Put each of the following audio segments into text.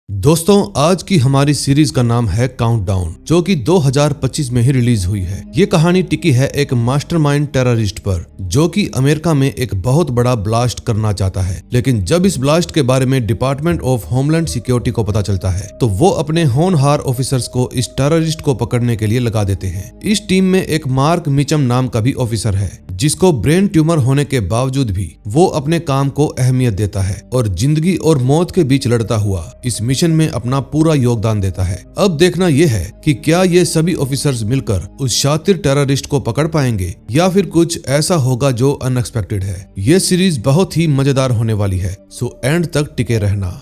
दोस्तों, आज की हमारी सीरीज का नाम है काउंटडाउन, जो कि 2025 में ही रिलीज हुई है। ये कहानी टिकी है एक मास्टरमाइंड टेररिस्ट पर, जो कि अमेरिका में एक बहुत बड़ा ब्लास्ट करना चाहता है। लेकिन जब इस ब्लास्ट के बारे में डिपार्टमेंट ऑफ होमलैंड सिक्योरिटी को पता चलता है, तो वो अपने होनहार ऑफिसर्स को इस टेररिस्ट को पकड़ने के लिए लगा देते हैं। इस टीम में एक मार्क मिचम नाम का भी ऑफिसर है, जिसको ब्रेन ट्यूमर होने के बावजूद भी वो अपने काम को अहमियत देता है और जिंदगी और मौत के बीच लड़ता हुआ इस मिशन में अपना पूरा योगदान देता है। अब देखना यह है कि क्या ये सभी ऑफिसर्स मिलकर उस शातिर टेररिस्ट को पकड़ पाएंगे या फिर कुछ ऐसा होगा जो अनएक्सपेक्टेड है। ये सीरीज बहुत ही मजेदार होने वाली है, सो एंड तक टिके रहना।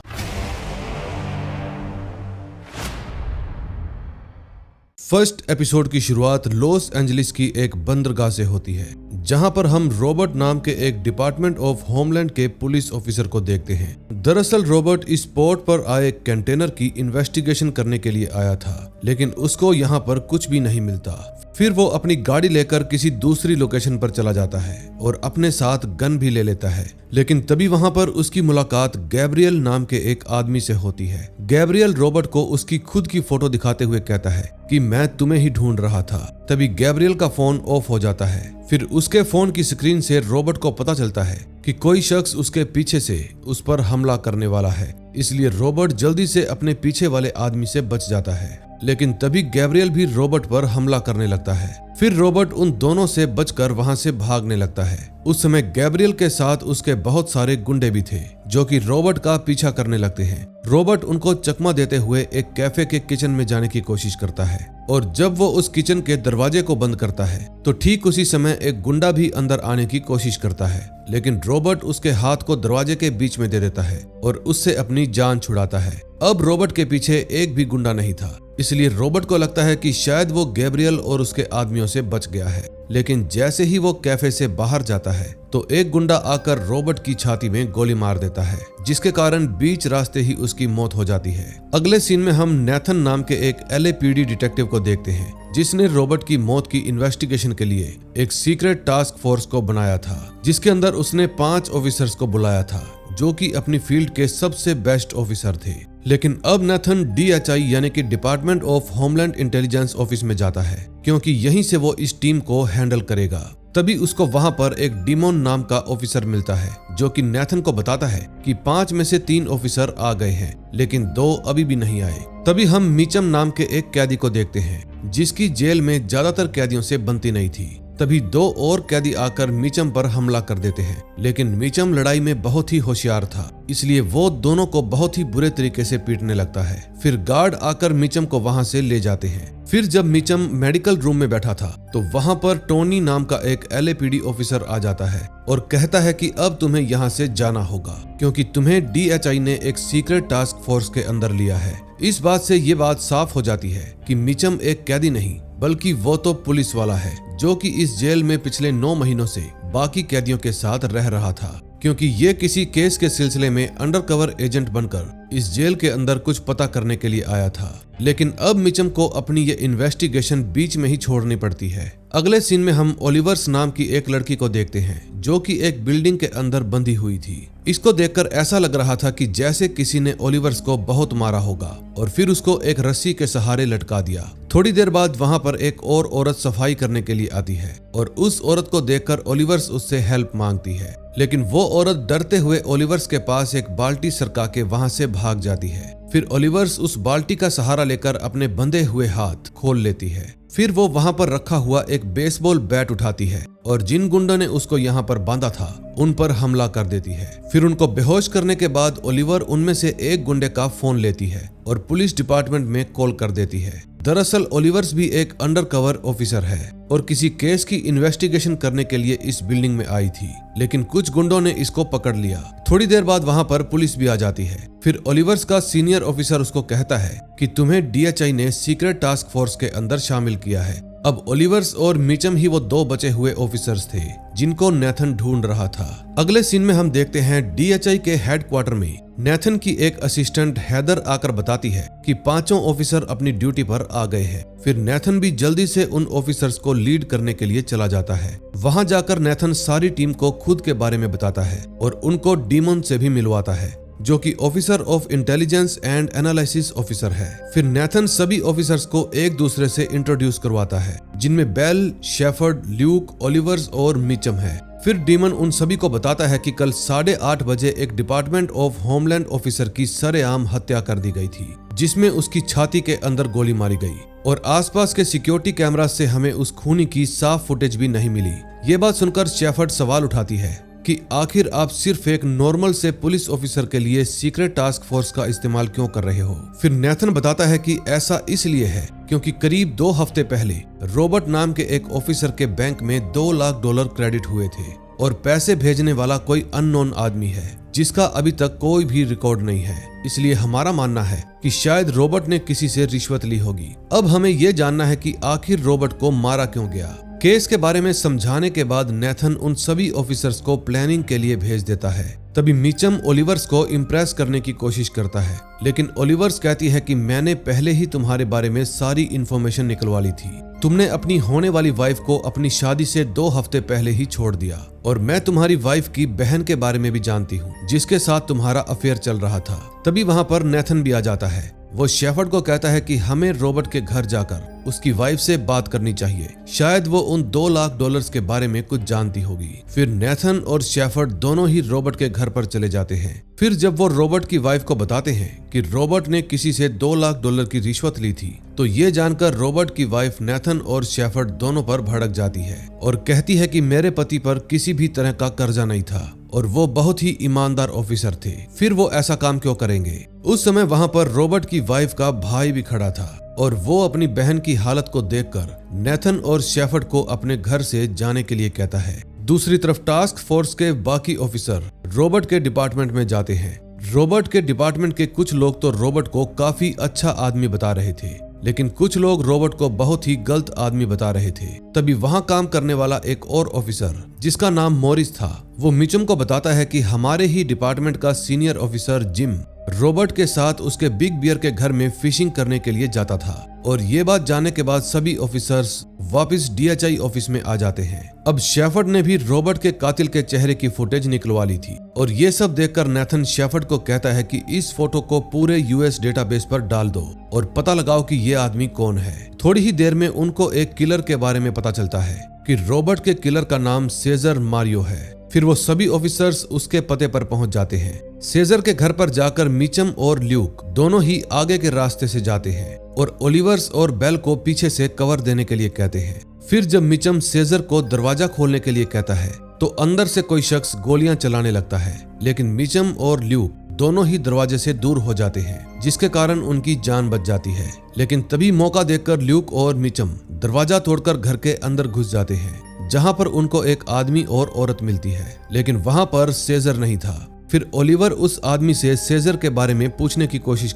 फर्स्ट एपिसोड की शुरुआत लॉस एंजलिस की एक बंदरगाह से होती है, जहां पर हम रॉबर्ट नाम के एक डिपार्टमेंट ऑफ होमलैंड के पुलिस ऑफिसर को देखते हैं। दरअसल रॉबर्ट इस पोर्ट पर आए कंटेनर की इन्वेस्टिगेशन करने के लिए आया था, लेकिन उसको यहाँ पर कुछ भी नहीं मिलता। फिर वो अपनी गाड़ी लेकर किसी दूसरी लोकेशन पर चला जाता है और अपने साथ गन भी ले लेता है। लेकिन तभी वहां पर उसकी मुलाकात गैब्रियल नाम के एक आदमी से होती है। गैब्रियल रॉबर्ट को उसकी खुद की फोटो दिखाते हुए कहता है कि मैं तुम्हें ही ढूंढ रहा था। तभी गैब्रियल का फोन ऑफ हो जाता है। फिर उसके फोन की स्क्रीन से रॉबर्ट को पता चलता है कि कोई शख्स उसके पीछे से उस पर हमला करने वाला है। इसलिए रॉबर्ट जल्दी से अपने पीछे वाले आदमी से बच जाता है। लेकिन तभी गैब्रियल भी रॉबर्ट पर हमला करने लगता है। फिर रॉबर्ट उन दोनों से बचकर वहां से भागने लगता है। उस समय गैब्रियल के साथ उसके बहुत सारे गुंडे भी थे, जो कि रॉबर्ट का पीछा करने लगते हैं। रॉबर्ट उनको चकमा देते हुए एक कैफे के किचन में जाने की कोशिश करता है, और जब वो उस किचन के दरवाजे को बंद करता है, तो ठीक उसी समय एक गुंडा भी अंदर आने की कोशिश करता है। लेकिन रॉबर्ट उसके हाथ को दरवाजे के बीच में दे देता है और उससे अपनी जान छुड़ाता है। अब रॉबर्ट के पीछे एक भी गुंडा नहीं था, इसलिए रॉबर्ट को लगता है कि शायद वो गैब्रियल और उसके आदमियों से बच गया है। लेकिन जैसे ही वो कैफे से बाहर जाता है, तो एक गुंडा आकर रॉबर्ट की छाती में गोली मार देता है, जिसके कारण बीच रास्ते ही उसकी मौत हो जाती है। अगले सीन में हम नेथन नाम के एक LAPD डिटेक्टिव को देखते हैं, जिसने रॉबर्ट की मौत की इन्वेस्टिगेशन के लिए एक सीक्रेट टास्क फोर्स को बनाया था, जिसके अंदर उसने 5 ऑफिसर्स को बुलाया था, जो कि अपनी फील्ड के सबसे बेस्ट ऑफिसर थे। लेकिन अब नेथन DHI यानी कि department of homeland intelligence office में जाता है, क्योंकि यहीं से वो इस टीम को हैंडल करेगा। तभी उसको वहां पर एक डीमोन नाम का ऑफिसर मिलता है, जो कि नेथन को बताता है कि 5 में से 3 ऑफिसर आ गए हैं, लेकिन 2 अभी भी नहीं आए। तभी हम मिचम नाम के एक कैदी को देखते हैं, जिसकी जेल में ज्यादातर कैदियों से बनती नहीं थी। तभी 2 और कैदी आकर मिचम पर हमला कर देते हैं, लेकिन मिचम लड़ाई में बहुत ही होशियार था, इसलिए वो दोनों को बहुत ही बुरे तरीके से पीटने लगता है। फिर गार्ड आकर मिचम को वहां से ले जाते हैं। फिर जब मिचम मेडिकल रूम में बैठा था, तो वहां पर टोनी नाम का एक LAPD ऑफिसर आ जाता है और कहता है कि अब तुम्हें यहाँ से जाना होगा, क्योंकि तुम्हें DHI ने एक सीक्रेट टास्क फोर्स के अंदर लिया है। इस बात से ये बात साफ हो जाती है कि मिचम एक कैदी नहीं, बल्कि वो तो पुलिस वाला है, जो कि इस जेल में पिछले 9 महीनों से बाकी कैदियों के साथ रह रहा था, क्योंकि ये किसी केस के सिलसिले में अंडरकवर एजेंट बनकर इस जेल के अंदर कुछ पता करने के लिए आया था। लेकिन अब मिचम को अपनी ये इन्वेस्टिगेशन बीच में ही छोड़नी पड़ती है। अगले सीन में हम ओलिवर्स नाम की एक लड़की को देखते हैं, जो कि एक बिल्डिंग के अंदर बंधी हुई थी। इसको देखकर ऐसा लग रहा था कि जैसे किसी ने ओलिवर्स को बहुत मारा होगा और फिर उसको एक रस्सी के सहारे लटका दिया। थोड़ी देर बाद वहां पर एक और औरत सफाई करने के लिए आती है, और उस औरत को देखकर ओलिवर्स उससे हेल्प मांगती है। लेकिन वो औरत डरते हुए ओलिवर्स के पास एक बाल्टी सरका के वहां से भाग जाती है। फिर ओलिवर्स उस बाल्टी का सहारा लेकर अपने बंधे हुए हाथ खोल लेती है। फिर वो वहां पर रखा हुआ एक बेसबॉल बैट उठाती है और जिन गुंडों ने उसको यहाँ पर बांधा था, उन पर हमला कर देती है। फिर उनको बेहोश करने के बाद ओलिवर उनमें से एक गुंडे का फोन लेती है और पुलिस डिपार्टमेंट में कॉल कर देती है। दरअसल ओलिवर्स भी एक अंडरकवर ऑफिसर है और किसी केस की इन्वेस्टिगेशन करने के लिए इस बिल्डिंग में आई थी, लेकिन कुछ गुंडों ने इसको पकड़ लिया। थोड़ी देर बाद वहां पर पुलिस भी आ जाती है। फिर ओलिवर्स का सीनियर ऑफिसर उसको कहता है कि तुम्हें DHI ने सीक्रेट टास्क फोर्स के अंदर शामिल किया है। अब ओलिवर्स और मिचम ही वो 2 बचे हुए ऑफिसर्स थे, जिनको नेथन ढूंढ रहा था। अगले सीन में हम देखते हैं DHI के हेडक्वार्टर में नेथन की एक असिस्टेंट हैदर आकर बताती है कि 5 ऑफिसर अपनी ड्यूटी पर आ गए हैं। फिर नेथन भी जल्दी से उन ऑफिसर्स को लीड करने के लिए चला जाता है। वहां जाकर नेथन सारी टीम को खुद के बारे में बताता है और उनको डीमन से भी मिलवाता है। जो कि officer of intelligence and analysis officer है। फिर नेथन सभी ऑफिसर्स को एक दूसरे से इंट्रोड्यूस करवाता है, जिनमें बेल, शेफर्ड, ल्यूक, ओलिवर्स और मिचम है। फिर डीमन उन सभी को बताता है कि कल 8:30 बजे एक डिपार्टमेंट ऑफ होमलैंड ऑफिसर की सरेआम हत्या कर दी गई थी, जिसमें उसकी छाती के अंदर गोली मारी गई और आसपास के सिक्योरिटी कैमरा से हमें उस खूनी की साफ फुटेज भी नहीं मिली। ये बात सुनकर शेफर्ड सवाल उठाती है कि आखिर आप सिर्फ एक नॉर्मल से पुलिस ऑफिसर के लिए सीक्रेट टास्क फोर्स का इस्तेमाल क्यों कर रहे हो। फिर नेथन बताता है कि ऐसा इसलिए है क्योंकि करीब 2 हफ्ते पहले रॉबर्ट नाम के एक ऑफिसर के बैंक में $2 लाख क्रेडिट हुए थे और पैसे भेजने वाला कोई अननोन आदमी है जिसका अभी तक कोई भी रिकॉर्ड नहीं है। इसलिए हमारा मानना है कि शायद रॉबर्ट ने किसी से रिश्वत ली होगी। अब हमें यह जानना है कि आखिर रॉबर्ट को मारा क्यों गया। केस के बारे में समझाने के बाद नेथन उन सभी ऑफिसर्स को प्लानिंग के लिए भेज देता है। तभी मिचम ओलिवर्स को इम्प्रेस करने की कोशिश करता है, लेकिन ओलिवर्स कहती है कि मैंने पहले ही तुम्हारे बारे में सारी इन्फॉर्मेशन निकलवा ली थी। तुमने अपनी होने वाली वाइफ को अपनी शादी से 2 हफ्ते पहले ही छोड़ दिया और मैं तुम्हारी वाइफ की बहन के बारे में भी जानती हूँ, जिसके साथ तुम्हारा अफेयर चल रहा था। तभी वहाँ पर नेथन भी आ जाता है। वो शेफर्ड को कहता है कि हमें रॉबर्ट के घर जाकर उसकी वाइफ से बात करनी चाहिए, शायद वो उन $2 लाख के बारे में कुछ जानती होगी। फिर नेथन और शेफर्ड दोनों ही रॉबर्ट के घर पर चले जाते हैं। फिर जब वो रॉबर्ट की वाइफ को बताते हैं कि रॉबर्ट ने किसी से $2 लाख की रिश्वत ली थी, तो ये जानकर रॉबर्ट की वाइफ नेथन और शेफर्ड दोनों पर भड़क जाती है और कहती है कि मेरे पति पर किसी भी तरह का कर्जा नहीं था और वो बहुत ही ईमानदार ऑफिसर थे, फिर वो ऐसा काम क्यों करेंगे। उस समय वहाँ पर रॉबर्ट की वाइफ का भाई भी खड़ा था और वो अपनी बहन की हालत को देखकर नेथन और शेफर्ड को अपने घर से जाने के लिए कहता है। दूसरी तरफ टास्क फोर्स के बाकी ऑफिसर रॉबर्ट के डिपार्टमेंट में जाते हैं। रॉबर्ट के डिपार्टमेंट के कुछ लोग तो रॉबर्ट को काफी अच्छा आदमी बता रहे थे, लेकिन कुछ लोग रॉबर्ट को बहुत ही गलत आदमी बता रहे थे। तभी वहां काम करने वाला एक और ऑफिसर जिसका नाम मॉरिस था, वो मिचम को बताता है कि हमारे ही डिपार्टमेंट का सीनियर ऑफिसर जिम रॉबर्ट के साथ उसके बिग बियर के घर में फिशिंग करने के लिए जाता था। और ये बात जानने के बाद सभी ऑफिसर्स वापस DHI ऑफिस में आ जाते हैं। अब शेफर्ड ने भी रॉबर्ट के कातिल के चेहरे की फुटेज निकलवा ली थी और ये सब देखकर नेथन शेफर्ड को कहता है कि इस फोटो को पूरे US डेटाबेस पर डाल दो और पता लगाओ कि ये आदमी कौन है। थोड़ी ही देर में उनको एक किलर के बारे में पता चलता है कि रॉबर्ट के किलर का नाम सेजर मारियो है। फिर वो सभी ऑफिसर्स उसके पते पर पहुंच जाते हैं। सेजर के घर पर जाकर मिचम और ल्यूक दोनों ही आगे के रास्ते से जाते हैं और ओलिवर्स और बेल को पीछे से कवर देने के लिए कहते हैं। फिर जब मिचम सेजर को दरवाजा खोलने के लिए कहता है तो अंदर से कोई शख्स गोलियां चलाने लगता है, लेकिन मिचम और ल्यूक दोनों ही दरवाजे से दूर हो जाते हैं, जिसके कारण उनकी जान बच जाती है। लेकिन तभी मौका देखकर ल्यूक और मिचम दरवाजा तोड़कर घर के अंदर घुस जाते हैं, जहां पर उनको एक आदमी और औरत मिलती है, लेकिन वहां पर सेजर नहीं था। फिर ओलिवर उस आदमी से सेजर के बारे में पूछने की कोशिश,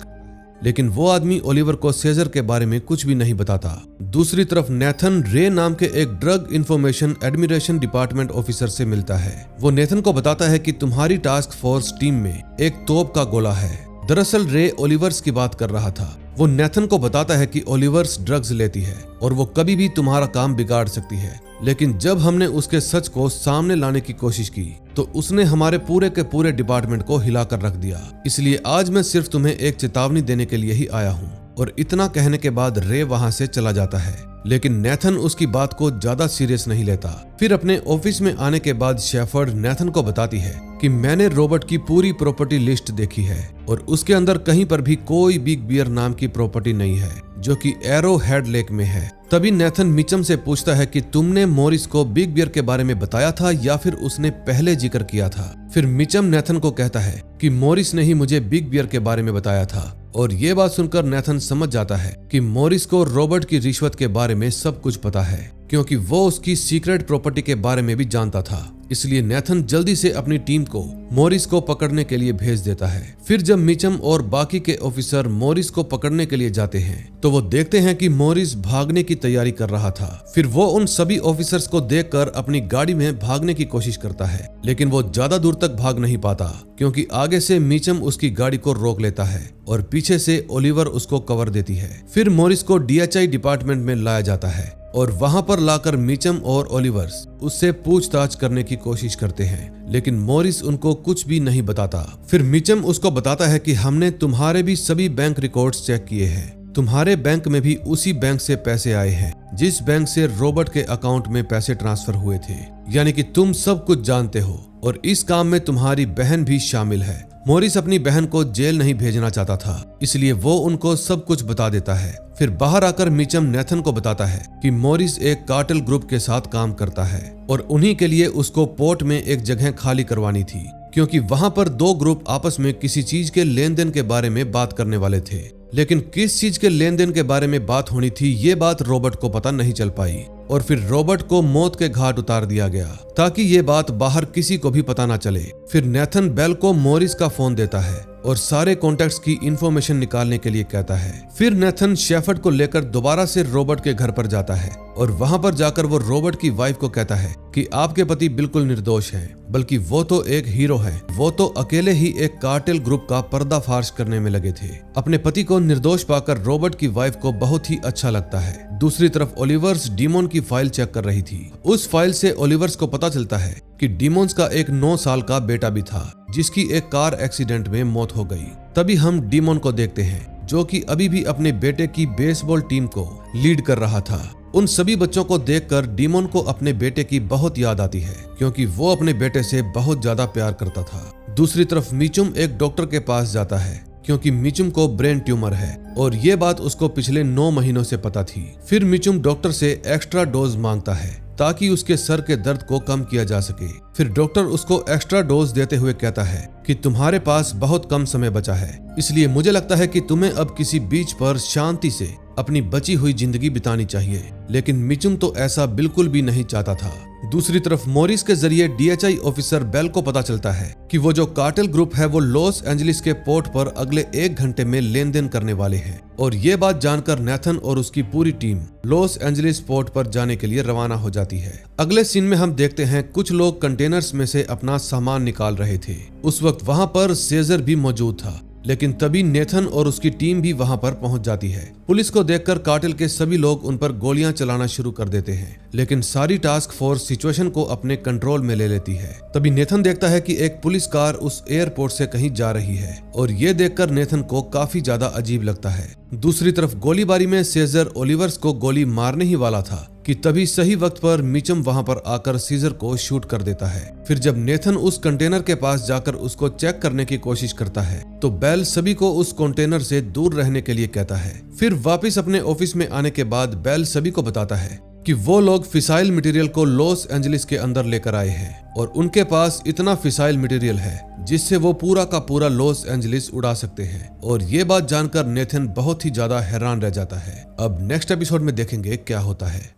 लेकिन वो आदमी ओलिवर को सेजर के बारे में कुछ भी नहीं बताता। दूसरी तरफ नेथन रे नाम के एक drug information administration department officer से मिलता है। वो नेथन को बताता है कि तुम्हारी टास्क फोर्स टीम में एक तोप का गोला है। दरअसल रे ओलिवर्स की बात कर रहा था। वो नेथन को बताता है कि ओलिवर्स ड्रग्स लेती है और वो कभी भी तुम्हारा काम बिगाड़ सकती है, लेकिन जब हमने उसके सच को सामने लाने की कोशिश की तो उसने हमारे पूरे के पूरे डिपार्टमेंट को हिलाकर रख दिया। इसलिए आज मैं सिर्फ तुम्हें एक चेतावनी देने के लिए ही आया हूँ। और इतना कहने के बाद रे वहां से चला जाता है, लेकिन नेथन उसकी बात को ज्यादा सीरियस नहीं लेता। फिर अपने ऑफिस में आने के बाद शेफर्ड नेथन को बताती है कि मैंने रॉबर्ट की पूरी प्रॉपर्टी लिस्ट देखी है और उसके अंदर कहीं पर भी कोई बिग बियर नाम की प्रॉपर्टी नहीं है, जो कि एरो हेड लेक में है। तभी नेथन मिचम से पूछता है कि तुमने मॉरिस को बिग बियर के बारे में बताया था या फिर उसने पहले जिक्र किया था। फिर मिचम नेथन को कहता है कि मॉरिस ने ही मुझे बिग बियर के बारे में बताया था। और ये बात सुनकर नेथन समझ जाता है कि मॉरिस को रॉबर्ट की रिश्वत के बारे में सब कुछ पता है, क्योंकि वो उसकी सीक्रेट प्रॉपर्टी के बारे में भी जानता था। इसलिए नेथन जल्दी से अपनी टीम को मॉरिस को पकड़ने के लिए भेज देता है। फिर जब मिचम और बाकी के ऑफिसर मॉरिस को पकड़ने के लिए जाते हैं तो वो देखते हैं कि मॉरिस भागने की तैयारी कर रहा था। फिर वो उन सभी ऑफिसर्स को देखकर अपनी गाड़ी में भागने की कोशिश करता है, लेकिन वो ज्यादा दूर तक भाग नहीं पाता, क्योंकि आगे से मिचम उसकी गाड़ी को रोक लेता है और पीछे से ओलिवर उसको कवर देती है। फिर मॉरिस को DHI डिपार्टमेंट में लाया जाता है और वहां पर लाकर मीचम और ओलिवर्स उससे पूछताछ करने की कोशिश करते हैं, लेकिन मॉरिस उनको कुछ भी नहीं बताता। फिर मीचम उसको बताता है कि हमने तुम्हारे भी सभी बैंक रिकॉर्ड्स चेक किए हैं, तुम्हारे बैंक में भी उसी बैंक से पैसे आए हैं जिस बैंक से रॉबर्ट के अकाउंट में पैसे ट्रांसफर हुए थे, यानी कि तुम सब कुछ जानते हो और इस काम में तुम्हारी बहन भी शामिल है। मॉरिस अपनी बहन को जेल नहीं भेजना चाहता था, इसलिए वो उनको सब कुछ बता देता है। फिर बाहर आकर मीचम नेथन को बताता है कि मॉरिस एक कार्टेल ग्रुप के साथ काम करता है और उन्हीं के लिए उसको पोर्ट में एक जगह खाली करवानी थी, क्योंकि वहां पर दो ग्रुप आपस में किसी चीज के लेन देन के बारे में बात करने वाले थे। लेकिन किस चीज के लेन देन के बारे में बात होनी थी ये बात रॉबर्ट को पता नहीं चल पाई और फिर रॉबर्ट को मौत के घाट उतार दिया गया ताकि ये बात बाहर किसी को भी पता ना चले। फिर नेथन बेल को मॉरिस का फोन देता है और सारे कॉन्टैक्ट्स की इंफॉर्मेशन निकालने के लिए कहता है। फिर नेथन शेफर्ड को लेकर दोबारा से रॉबर्ट के घर पर जाता है और वहां पर जाकर वो रॉबर्ट की वाइफ को कहता है कि आपके पति बिल्कुल निर्दोष हैं, बल्कि वो तो एक हीरो है, वो तो अकेले ही एक कार्टेल ग्रुप का पर्दाफाश करने में लगे थे। अपने पति को निर्दोष पाकर रॉबर्ट की वाइफ को बहुत ही अच्छा लगता है। दूसरी तरफ ओलिवर्स डीमोन की फाइल चेक कर रही थी। उस फाइल से ओलिवर्स को पता चलता है कि डीमोन्स का एक 9 साल का बेटा भी था जिसकी एक कार एक्सीडेंट में मौत हो गई। तभी हम डीमोन को देखते हैं जो कि अभी भी अपने बेटे की बेसबॉल टीम को लीड कर रहा था। उन सभी बच्चों को देखकर डीमोन को अपने बेटे की बहुत याद आती है क्योंकि वो अपने बेटे से बहुत ज्यादा प्यार करता था। दूसरी तरफ मीचुम एक डॉक्टर के पास जाता है क्योंकि मिचुम को ब्रेन ट्यूमर है और ये बात उसको पिछले 9 महीनों से पता थी। फिर मिचुम डॉक्टर से एक्स्ट्रा डोज मांगता है ताकि उसके सर के दर्द को कम किया जा सके। फिर डॉक्टर उसको एक्स्ट्रा डोज देते हुए कहता है कि तुम्हारे पास बहुत कम समय बचा है, इसलिए मुझे लगता है कि तुम्हें अब किसी बीच पर शांति से अपनी बची हुई जिंदगी बितानी चाहिए। लेकिन मिचुम तो ऐसा बिल्कुल भी नहीं चाहता था। दूसरी तरफ मॉरिस के जरिए डीएचआई ऑफिसर बेल को पता चलता है कि वो जो कार्टेल ग्रुप है वो लॉस एंजलिस के पोर्ट पर अगले 1 घंटे में लेन देन करने वाले हैं और ये बात जानकर नेथन और उसकी पूरी टीम लॉस एंजलिस पोर्ट पर जाने के लिए रवाना हो जाती है। अगले सीन में हम देखते हैं कुछ लोग कंटेनर्स में से अपना सामान निकाल रहे थे। उस वक्त वहां पर सेजर भी मौजूद था, लेकिन तभी नेथन और उसकी टीम भी वहां पर पहुंच जाती है। पुलिस को देखकर कार्टेल के सभी लोग उन पर गोलियां चलाना शुरू कर देते हैं, लेकिन सारी टास्क फोर्स सिचुएशन को अपने कंट्रोल में ले लेती है। तभी नेथन देखता है कि एक पुलिस कार उस एयरपोर्ट से कहीं जा रही है और ये देखकर नेथन को काफी ज्यादा अजीब लगता है। दूसरी तरफ गोलीबारी में सीजर ओलिवर्स को गोली मारने ही वाला था कि तभी सही वक्त पर मिचम वहां पर आकर सीजर को शूट कर देता है। फिर जब नेथन उस कंटेनर के पास जाकर उसको चेक करने की कोशिश करता है तो बेल सभी को उस कंटेनर से दूर रहने के लिए कहता है। फिर वापस अपने ऑफिस में आने के बाद बेल सभी को बताता है कि वो लोग फिसाइल मटेरियल को लॉस एंजलिस के अंदर लेकर आए हैं और उनके पास इतना फिसाइल मटेरियल है जिससे वो पूरा का पूरा लॉस एंजलिस उड़ा सकते हैं। और ये बात जानकर नेथन बहुत ही ज्यादा हैरान रह जाता है। अब नेक्स्ट एपिसोड में देखेंगे क्या होता है।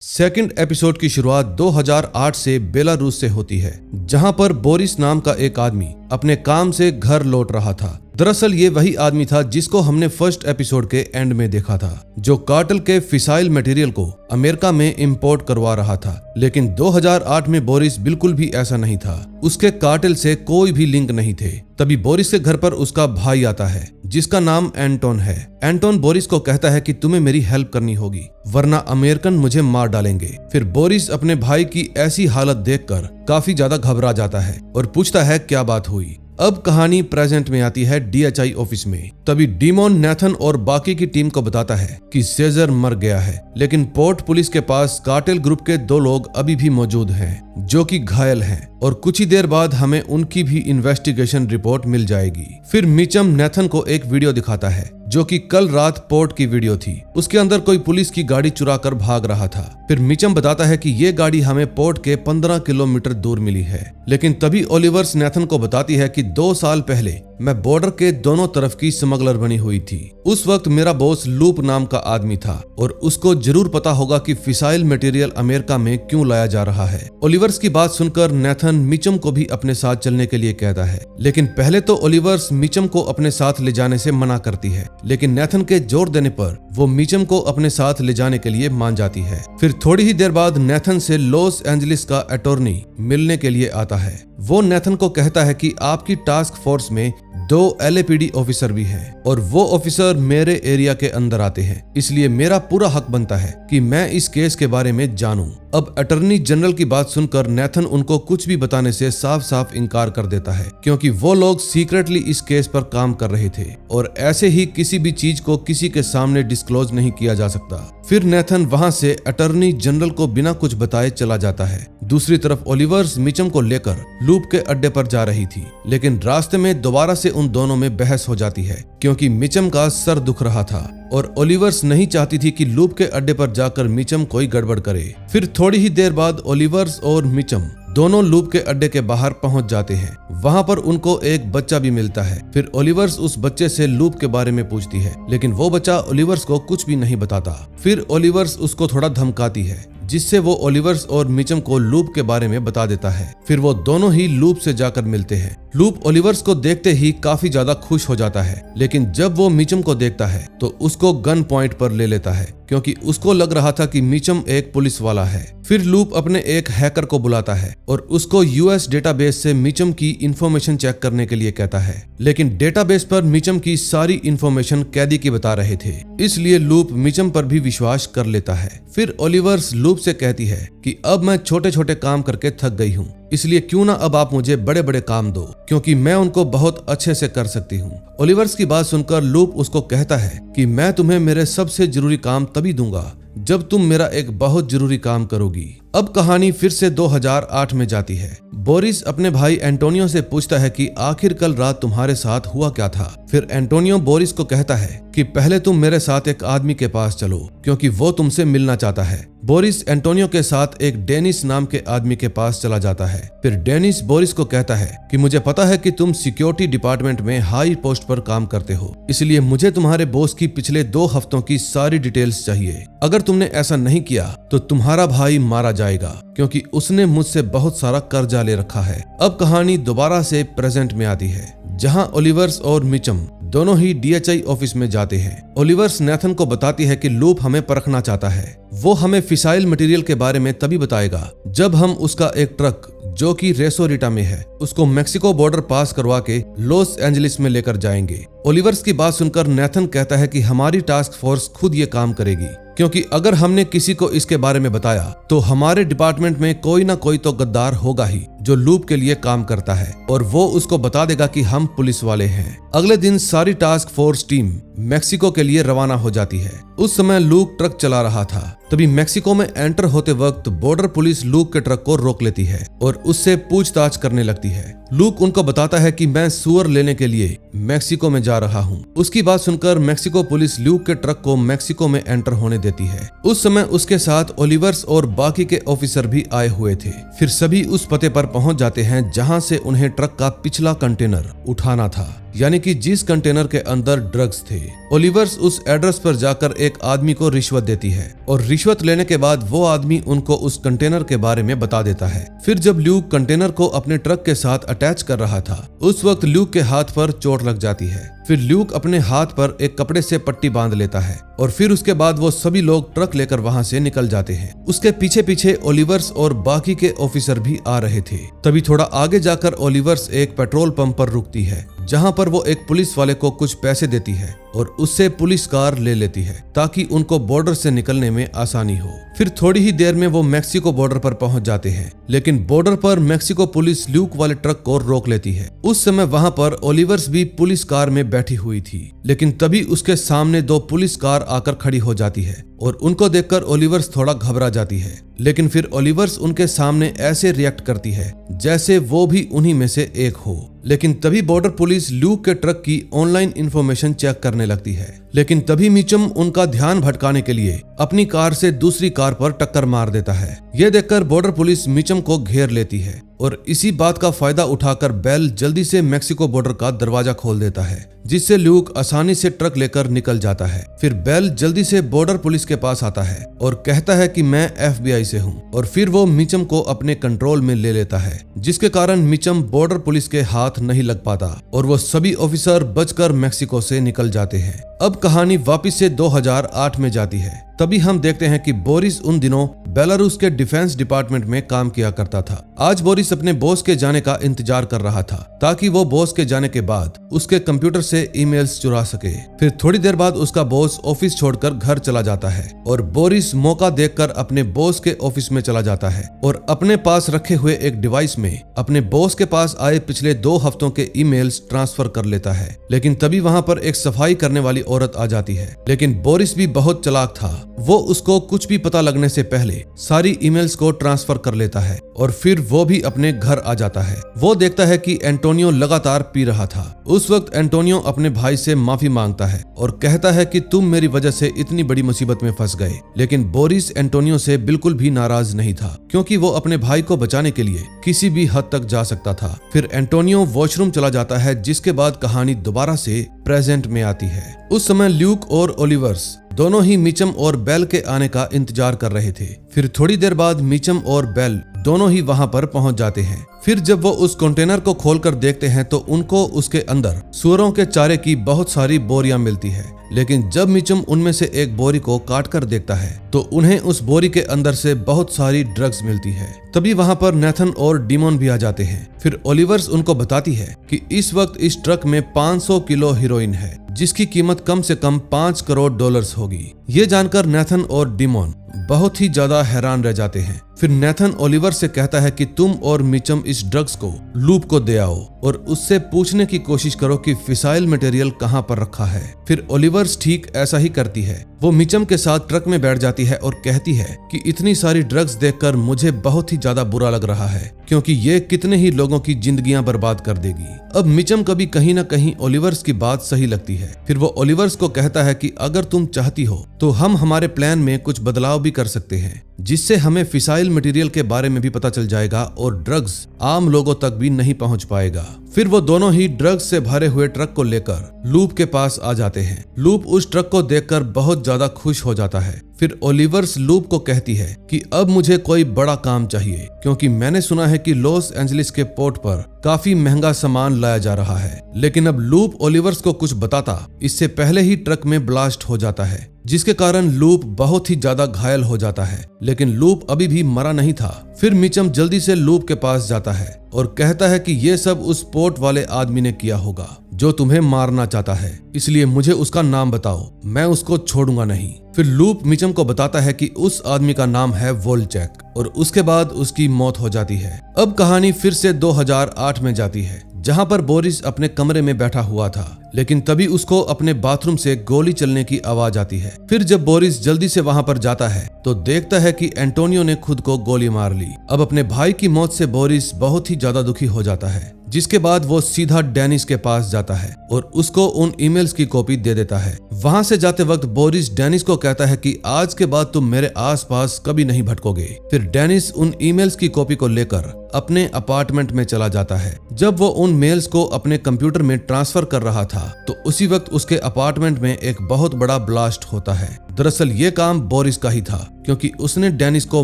सेकंड एपिसोड की शुरुआत 2008 से बेलारूस से होती है, जहां पर बोरिस नाम का एक आदमी अपने काम से घर लौट रहा था। दरअसल ये वही आदमी था जिसको हमने फर्स्ट एपिसोड के एंड में देखा था, जो कार्टेल के फिसाइल मटेरियल को अमेरिका में इंपोर्ट करवा रहा था। लेकिन 2008 में बोरिस बिल्कुल भी ऐसा नहीं था, उसके कार्टेल से कोई भी लिंक नहीं थे। तभी बोरिस के घर पर उसका भाई आता है जिसका नाम एंटोन है। एंटोन बोरिस को कहता है कि तुम्हें मेरी हेल्प करनी होगी वरना अमेरिकन मुझे मार डालेंगे। फिर बोरिस अपने भाई की ऐसी हालत देखकर काफी ज्यादा घबरा जाता है और पूछता है क्या बात हुई। अब कहानी प्रेजेंट में आती है डीएचआई ऑफिस में। तभी डीमोन नेथन और बाकी की टीम को बताता है कि सीजर मर गया है, लेकिन पोर्ट पुलिस के पास कार्टेल ग्रुप के 2 लोग अभी भी मौजूद हैं जो कि घायल हैं और कुछ ही देर बाद हमें उनकी भी इन्वेस्टिगेशन रिपोर्ट मिल जाएगी। फिर मिचम नेथन को एक वीडियो दिखाता है जो कि कल रात पोर्ट की वीडियो थी। उसके अंदर कोई पुलिस की गाड़ी चुरा कर भाग रहा था। फिर मिचम बताता है कि ये गाड़ी हमें पोर्ट के 15 किलोमीटर दूर मिली है। लेकिन तभी ओलिवर्स नेथन को बताती है कि 2 साल पहले मैं बॉर्डर के दोनों तरफ की स्मगलर बनी हुई थी। उस वक्त मेरा बॉस लूप नाम का आदमी था और उसको जरूर पता होगा कि फिसाइल मटेरियल अमेरिका में क्यों लाया जा रहा है। ओलिवर्स की बात सुनकर नेथन मिचम को भी अपने साथ चलने के लिए कहता है, लेकिन पहले तो ओलिवर्स मिचम को अपने साथ ले जाने से मना करती है, लेकिन नेथन के जोर देने पर वो मिचम को अपने साथ ले जाने के लिए मान जाती है। फिर थोड़ी ही देर बाद नेथन से लॉस एंजलिस का अटॉर्नी मिलने के लिए आता है वो नेथन को कहता है कि आपकी टास्क फोर्स में 2 LAPD ऑफिसर भी हैं और वो ऑफिसर मेरे एरिया के अंदर आते हैं, इसलिए मेरा पूरा हक बनता है कि मैं इस केस के बारे में जानूं। अब अटॉर्नी जनरल की बात सुनकर नेथन उनको कुछ भी बताने से साफ साफ इनकार कर देता है, क्योंकि वो लोग सीक्रेटली इस केस पर काम कर रहे थे और ऐसे ही किसी भी चीज को किसी के सामने डिस्क्लोज नहीं किया जा सकता। फिर नेथन वहां से अटॉर्नी जनरल को बिना कुछ बताए चला जाता है। दूसरी तरफ ओलिवर्स मिचम को लेकर लूप के अड्डे पर जा रही थी, लेकिन रास्ते में दोबारा से उन दोनों में बहस हो जाती है, क्योंकि मिचम का सर दुख रहा था और ओलिवर्स नहीं चाहती थी कि लूप के अड्डे पर जाकर मिचम कोई गड़बड़ करे। फिर थोड़ी ही देर बाद ओलिवर्स और मिचम दोनों लूप के अड्डे के बाहर पहुंच जाते हैं। वहां पर उनको एक बच्चा भी मिलता है। फिर ओलिवर्स उस बच्चे से लूप के बारे में पूछती है, लेकिन वो बच्चा ओलिवर्स को कुछ भी नहीं बताता। फिर ओलिवर्स उसको थोड़ा धमकाती है, जिससे वो ओलिवर्स और मिचम को लूप के बारे में बता देता है। फिर वो दोनों ही लूप से जाकर मिलते हैं। लूप ओलिवर्स को देखते ही काफी ज्यादा खुश हो जाता है, लेकिन जब वो मिचम को देखता है तो उसको गन पॉइंट पर ले लेता है, क्योंकि उसको लग रहा था कि मिचम एक पुलिस वाला है। फिर लूप अपने एक हैकर को बुलाता है और उसको US डेटाबेस से मिचम की इंफॉर्मेशन चेक करने के लिए कहता है, लेकिन डेटाबेस पर मिचम की सारी इंफॉर्मेशन कैदी की बता रहे थे, इसलिए लूप मिचम पर भी विश्वास कर लेता है। फिर ओलिवर्स लूप से कहती है कि अब मैं छोटे छोटे काम करके थक गई हूँ, इसलिए क्यों ना अब आप मुझे बड़े बड़े काम दो, क्योंकि मैं उनको बहुत अच्छे से कर सकती हूँ। ओलिवर्स की बात सुनकर लूप उसको कहता है कि मैं तुम्हें मेरे सबसे जरूरी काम तभी दूंगा जब तुम मेरा एक बहुत जरूरी काम करोगी। अब कहानी फिर से 2008 में जाती है। बोरिस अपने भाई एंटोनियो से पूछता है कि आखिर कल रात तुम्हारे साथ हुआ क्या था। फिर एंटोनियो बोरिस को कहता है कि पहले तुम मेरे साथ एक आदमी के पास चलो, क्योंकि वो तुमसे मिलना चाहता है। बोरिस एंटोनियो के साथ एक डेनिस नाम के आदमी के पास चला जाता है। फिर डेनिस बोरिस को कहता है कि मुझे पता है कि तुम सिक्योरिटी डिपार्टमेंट में हाई पोस्ट पर काम करते हो, इसलिए मुझे तुम्हारे बॉस की पिछले 2 हफ्तों की सारी डिटेल्स चाहिए। अगर तुमने ऐसा नहीं किया तो तुम्हारा भाई मारा जाएगा, क्योंकि उसने मुझसे बहुत सारा कर्जा ले रखा है। अब कहानी दोबारा से प्रेजेंट में आती है, जहां ओलिवर्स और मिचम दोनों ही DHI ऑफिस में जाते हैं। ओलिवर्स नेथन को बताती है कि लूप हमें परखना चाहता है। वो हमें फिसाइल मटेरियल के बारे में तभी बताएगा जब हम उसका एक ट्रक, जो कि रेसोरिटा में है, उसको मेक्सिको बॉर्डर पास करवा के लॉस एंजलिस में लेकर जाएंगे। ओलिवर्स की बात सुनकर नेथन कहता है कि हमारी टास्क फोर्स खुद ये काम करेगी, क्योंकि अगर हमने किसी को इसके बारे में बताया तो हमारे डिपार्टमेंट में कोई ना कोई तो गद्दार होगा ही जो लूप के लिए काम करता है, और वो उसको बता देगा कि हम पुलिस वाले हैं। अगले दिन सारी टास्क फोर्स टीम मेक्सिको के लिए रवाना हो जाती है। उस समय लूक ट्रक चला रहा था। तभी मेक्सिको में एंटर होते वक्त बॉर्डर पुलिस लूक के ट्रक को रोक लेती है और उससे पूछताछ करने लगती है। लूक उनको बताता है कि मैं सुअर लेने के लिए मेक्सिको में जा रहा हूँ। उसकी बात सुनकर मेक्सिको पुलिस लूक के ट्रक को मेक्सिको में एंटर होने देती है। उस समय उसके साथ ओलिवर्स और बाकी के ऑफिसर भी आए हुए थे। फिर सभी उस पते पर पहुंच जाते हैं जहां से उन्हें ट्रक का पिछला कंटेनर उठाना था, यानी कि जिस कंटेनर के अंदर ड्रग्स थे। ओलिवर्स उस एड्रेस पर जाकर एक आदमी को रिश्वत देती है और रिश्वत लेने के बाद वो आदमी उनको उस कंटेनर के बारे में बता देता है। फिर जब ल्यूक कंटेनर को अपने ट्रक के साथ अटैच कर रहा था, उस वक्त ल्यूक के हाथ पर चोट लग जाती है। फिर ल्यूक अपने हाथ पर एक कपड़े से पट्टी बांध लेता है और फिर उसके बाद वो सभी लोग ट्रक लेकर वहां से निकल जाते हैं। उसके पीछे पीछे ओलिवर्स और बाकी के ऑफिसर भी आ रहे थे। तभी थोड़ा आगे जाकर ओलिवर्स एक पेट्रोल पंप पर रुकती है, जहां पर वो एक पुलिस वाले को कुछ पैसे देती है और उससे पुलिस कार ले लेती है ताकि उनको बॉर्डर से निकलने में आसानी हो। फिर थोड़ी ही देर में वो मेक्सिको बॉर्डर पर पहुंच जाते हैं, लेकिन बॉर्डर पर मेक्सिको पुलिस ल्यूक वाले ट्रक को रोक लेती है। उस समय वहां पर ओलिवर्स भी पुलिस कार में बैठी हुई थी, लेकिन तभी उसके सामने 2 पुलिस कार आकर खड़ी हो जाती है और उनको देखकर ओलिवर्स थोड़ा घबरा जाती है। लेकिन फिर ओलिवर्स उनके सामने ऐसे रिएक्ट करती है जैसे वो भी उन्हीं में से एक हो। लेकिन तभी बॉर्डर पुलिस ल्यूक के ट्रक की ऑनलाइन इंफॉर्मेशन चेक करने लगती है। लेकिन तभी मिचम उनका ध्यान भटकाने के लिए अपनी कार से दूसरी कार पर टक्कर मार देता है। यह देखकर बॉर्डर पुलिस मिचम को घेर लेती है और इसी बात का फायदा उठाकर बेल जल्दी से मेक्सिको बॉर्डर का दरवाजा खोल देता है, जिससे ल्यूक आसानी से ट्रक लेकर निकल जाता है। फिर बेल जल्दी से बॉर्डर पुलिस के पास आता है और कहता है कि मैं FBI से हूँ, और फिर वो मिचम को अपने कंट्रोल में ले लेता है, जिसके कारण मिचम बॉर्डर पुलिस के हाथ नहीं लग पाता और वो सभी ऑफिसर बचकर मेक्सिको से निकल जाते हैं। अब कहानी वापस से 2008 में जाती है। तभी हम देखते हैं कि बोरिस उन दिनों बेलारूस के डिफेंस डिपार्टमेंट में काम किया करता था। आज बोरिस अपने बॉस के जाने का इंतजार कर रहा था ताकि वो बॉस के जाने के बाद उसके कंप्यूटर से ईमेल्स चुरा सके। फिर थोड़ी देर बाद उसका बॉस ऑफिस छोड़कर घर चला जाता है और बोरिस मौका देखकर अपने बॉस के ऑफिस में चला जाता है और अपने पास रखे हुए एक डिवाइस में अपने बॉस के पास आए पिछले 2 हफ्तों के ईमेल्स ट्रांसफर कर लेता है। लेकिन तभी वहां पर एक सफाई करने वाली औरत आ जाती है। लेकिन बोरिस भी बहुत चालाक था, वो उसको कुछ भी पता लगने से पहले सारी ईमेल्स को ट्रांसफर कर लेता है और फिर वो भी अपने घर आ जाता है। वो देखता है कि एंटोनियो लगातार पी रहा था। उस वक्त एंटोनियो अपने भाई से माफी मांगता है और कहता है कि तुम मेरी वजह से इतनी बड़ी मुसीबत में फंस गए। लेकिन बोरिस एंटोनियो से बिल्कुल भी नाराज नहीं था, क्योंकि वो अपने भाई को बचाने के लिए किसी भी हद तक जा सकता था। फिर एंटोनियो वॉशरूम चला जाता है, जिसके बाद कहानी दोबारा से प्रेजेंट में आती है। उस समय ल्यूक और ओलिवर्स दोनों ही मिचम और बेल के आने का इंतजार कर रहे थे। फिर थोड़ी देर बाद मिचम और बेल दोनों ही वहां पर पहुंच जाते हैं। फिर जब वो उस कंटेनर को खोलकर देखते हैं तो उनको उसके अंदर सूअरों के चारे की बहुत सारी बोरियां मिलती है। लेकिन जब मिचम उनमें से एक बोरी को काट कर देखता है तो उन्हें उस बोरी के अंदर से बहुत सारी ड्रग्स मिलती है। तभी वहां पर नेथन और डीमोन भी आ जाते हैं। फिर ओलिवर्स उनको बताती है कि इस वक्त इस ट्रक में 500 किलो हीरोइन है, जिसकी कीमत कम से कम $5 करोड़ होगी। ये जानकर नेथन और डीमोन बहुत ही ज्यादा हैरान रह जाते हैं। फिर नेथन ओलिवर से कहता है कि तुम और मिचम इस ड्रग्स को लूप को दे आओ और उससे पूछने की कोशिश करो कि फिसाइल मटेरियल कहां पर रखा है। फिर ओलिवर्स ठीक ऐसा ही करती है। वो मिचम के साथ ट्रक में बैठ जाती है और कहती है कि इतनी सारी ड्रग्स देखकर मुझे बहुत ही ज्यादा बुरा लग रहा है, क्योंकि ये कितने ही लोगों की जिंदगियां बर्बाद कर देगी। अब मिचम कभी कहीं ना कहीं ओलिवर्स की बात सही लगती है। फिर वो ओलिवर्स को कहता है कि अगर तुम चाहती हो तो हम हमारे प्लान में कुछ बदलाव भी कर सकते हैं, जिससे हमें फिसाइल मटेरियल के बारे में भी पता चल जाएगा और ड्रग्स आम लोगों तक भी नहीं पहुंच पाएगा। फिर वो दोनों ही ड्रग्स से भरे हुए ट्रक को लेकर लूप के पास आ जाते हैं। लूप उस ट्रक को देखकर बहुत ज्यादा खुश हो जाता है। फिर ओलिवर्स लूप को कहती है कि अब मुझे कोई बड़ा काम चाहिए, क्योंकि मैंने सुना है कि लॉस एंजलिस के पोर्ट पर काफी महंगा सामान लाया जा रहा है। लेकिन अब लूप ओलिवर्स को कुछ बताता इससे पहले ही ट्रक में ब्लास्ट हो जाता है, जिसके कारण लूप बहुत ही ज्यादा घायल हो जाता है। लेकिन लूप अभी भी मरा नहीं था। फिर मिचम जल्दी से लूप के पास जाता है और कहता है कि ये सब उस पोर्ट वाले आदमी ने किया होगा जो तुम्हें मारना चाहता है, इसलिए मुझे उसका नाम बताओ, मैं उसको छोड़ूंगा नहीं। फिर लूप मिचम को बताता है कि उस आदमी का नाम है वोल्चैक और उसके बाद उसकी मौत हो जाती है। अब कहानी फिर से 2008 में जाती है, जहां पर बोरिस अपने कमरे में बैठा हुआ था। लेकिन तभी उसको अपने बाथरूम से गोली चलने की आवाज आती है। फिर जब बोरिस जल्दी से वहां पर जाता है तो देखता है कि एंटोनियो ने खुद को गोली मार ली। अब अपने भाई की मौत से बोरिस बहुत ही ज्यादा दुखी हो जाता है, जिसके बाद वो सीधा डेनिस के पास जाता है और उसको उन ईमेल्स की कॉपी दे देता है। वहां से जाते वक्त बोरिस डेनिस को कहता है कि आज के बाद तुम मेरे आसपास कभी नहीं भटकोगे। फिर डेनिस उन ईमेल्स की कॉपी को लेकर अपने अपार्टमेंट में चला जाता है। जब वो उन मेल्स को अपने कंप्यूटर में ट्रांसफर कर रहा था तो उसी वक्त उसके अपार्टमेंट में एक बहुत बड़ा ब्लास्ट होता है। दरअसल ये काम बोरिस का ही था, क्योंकि उसने डेनिस को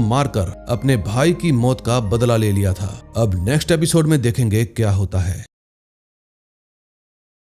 मारकर अपने भाई की मौत का बदला ले लिया था। अब नेक्स्ट एपिसोड में देखेंगे क्या होता है।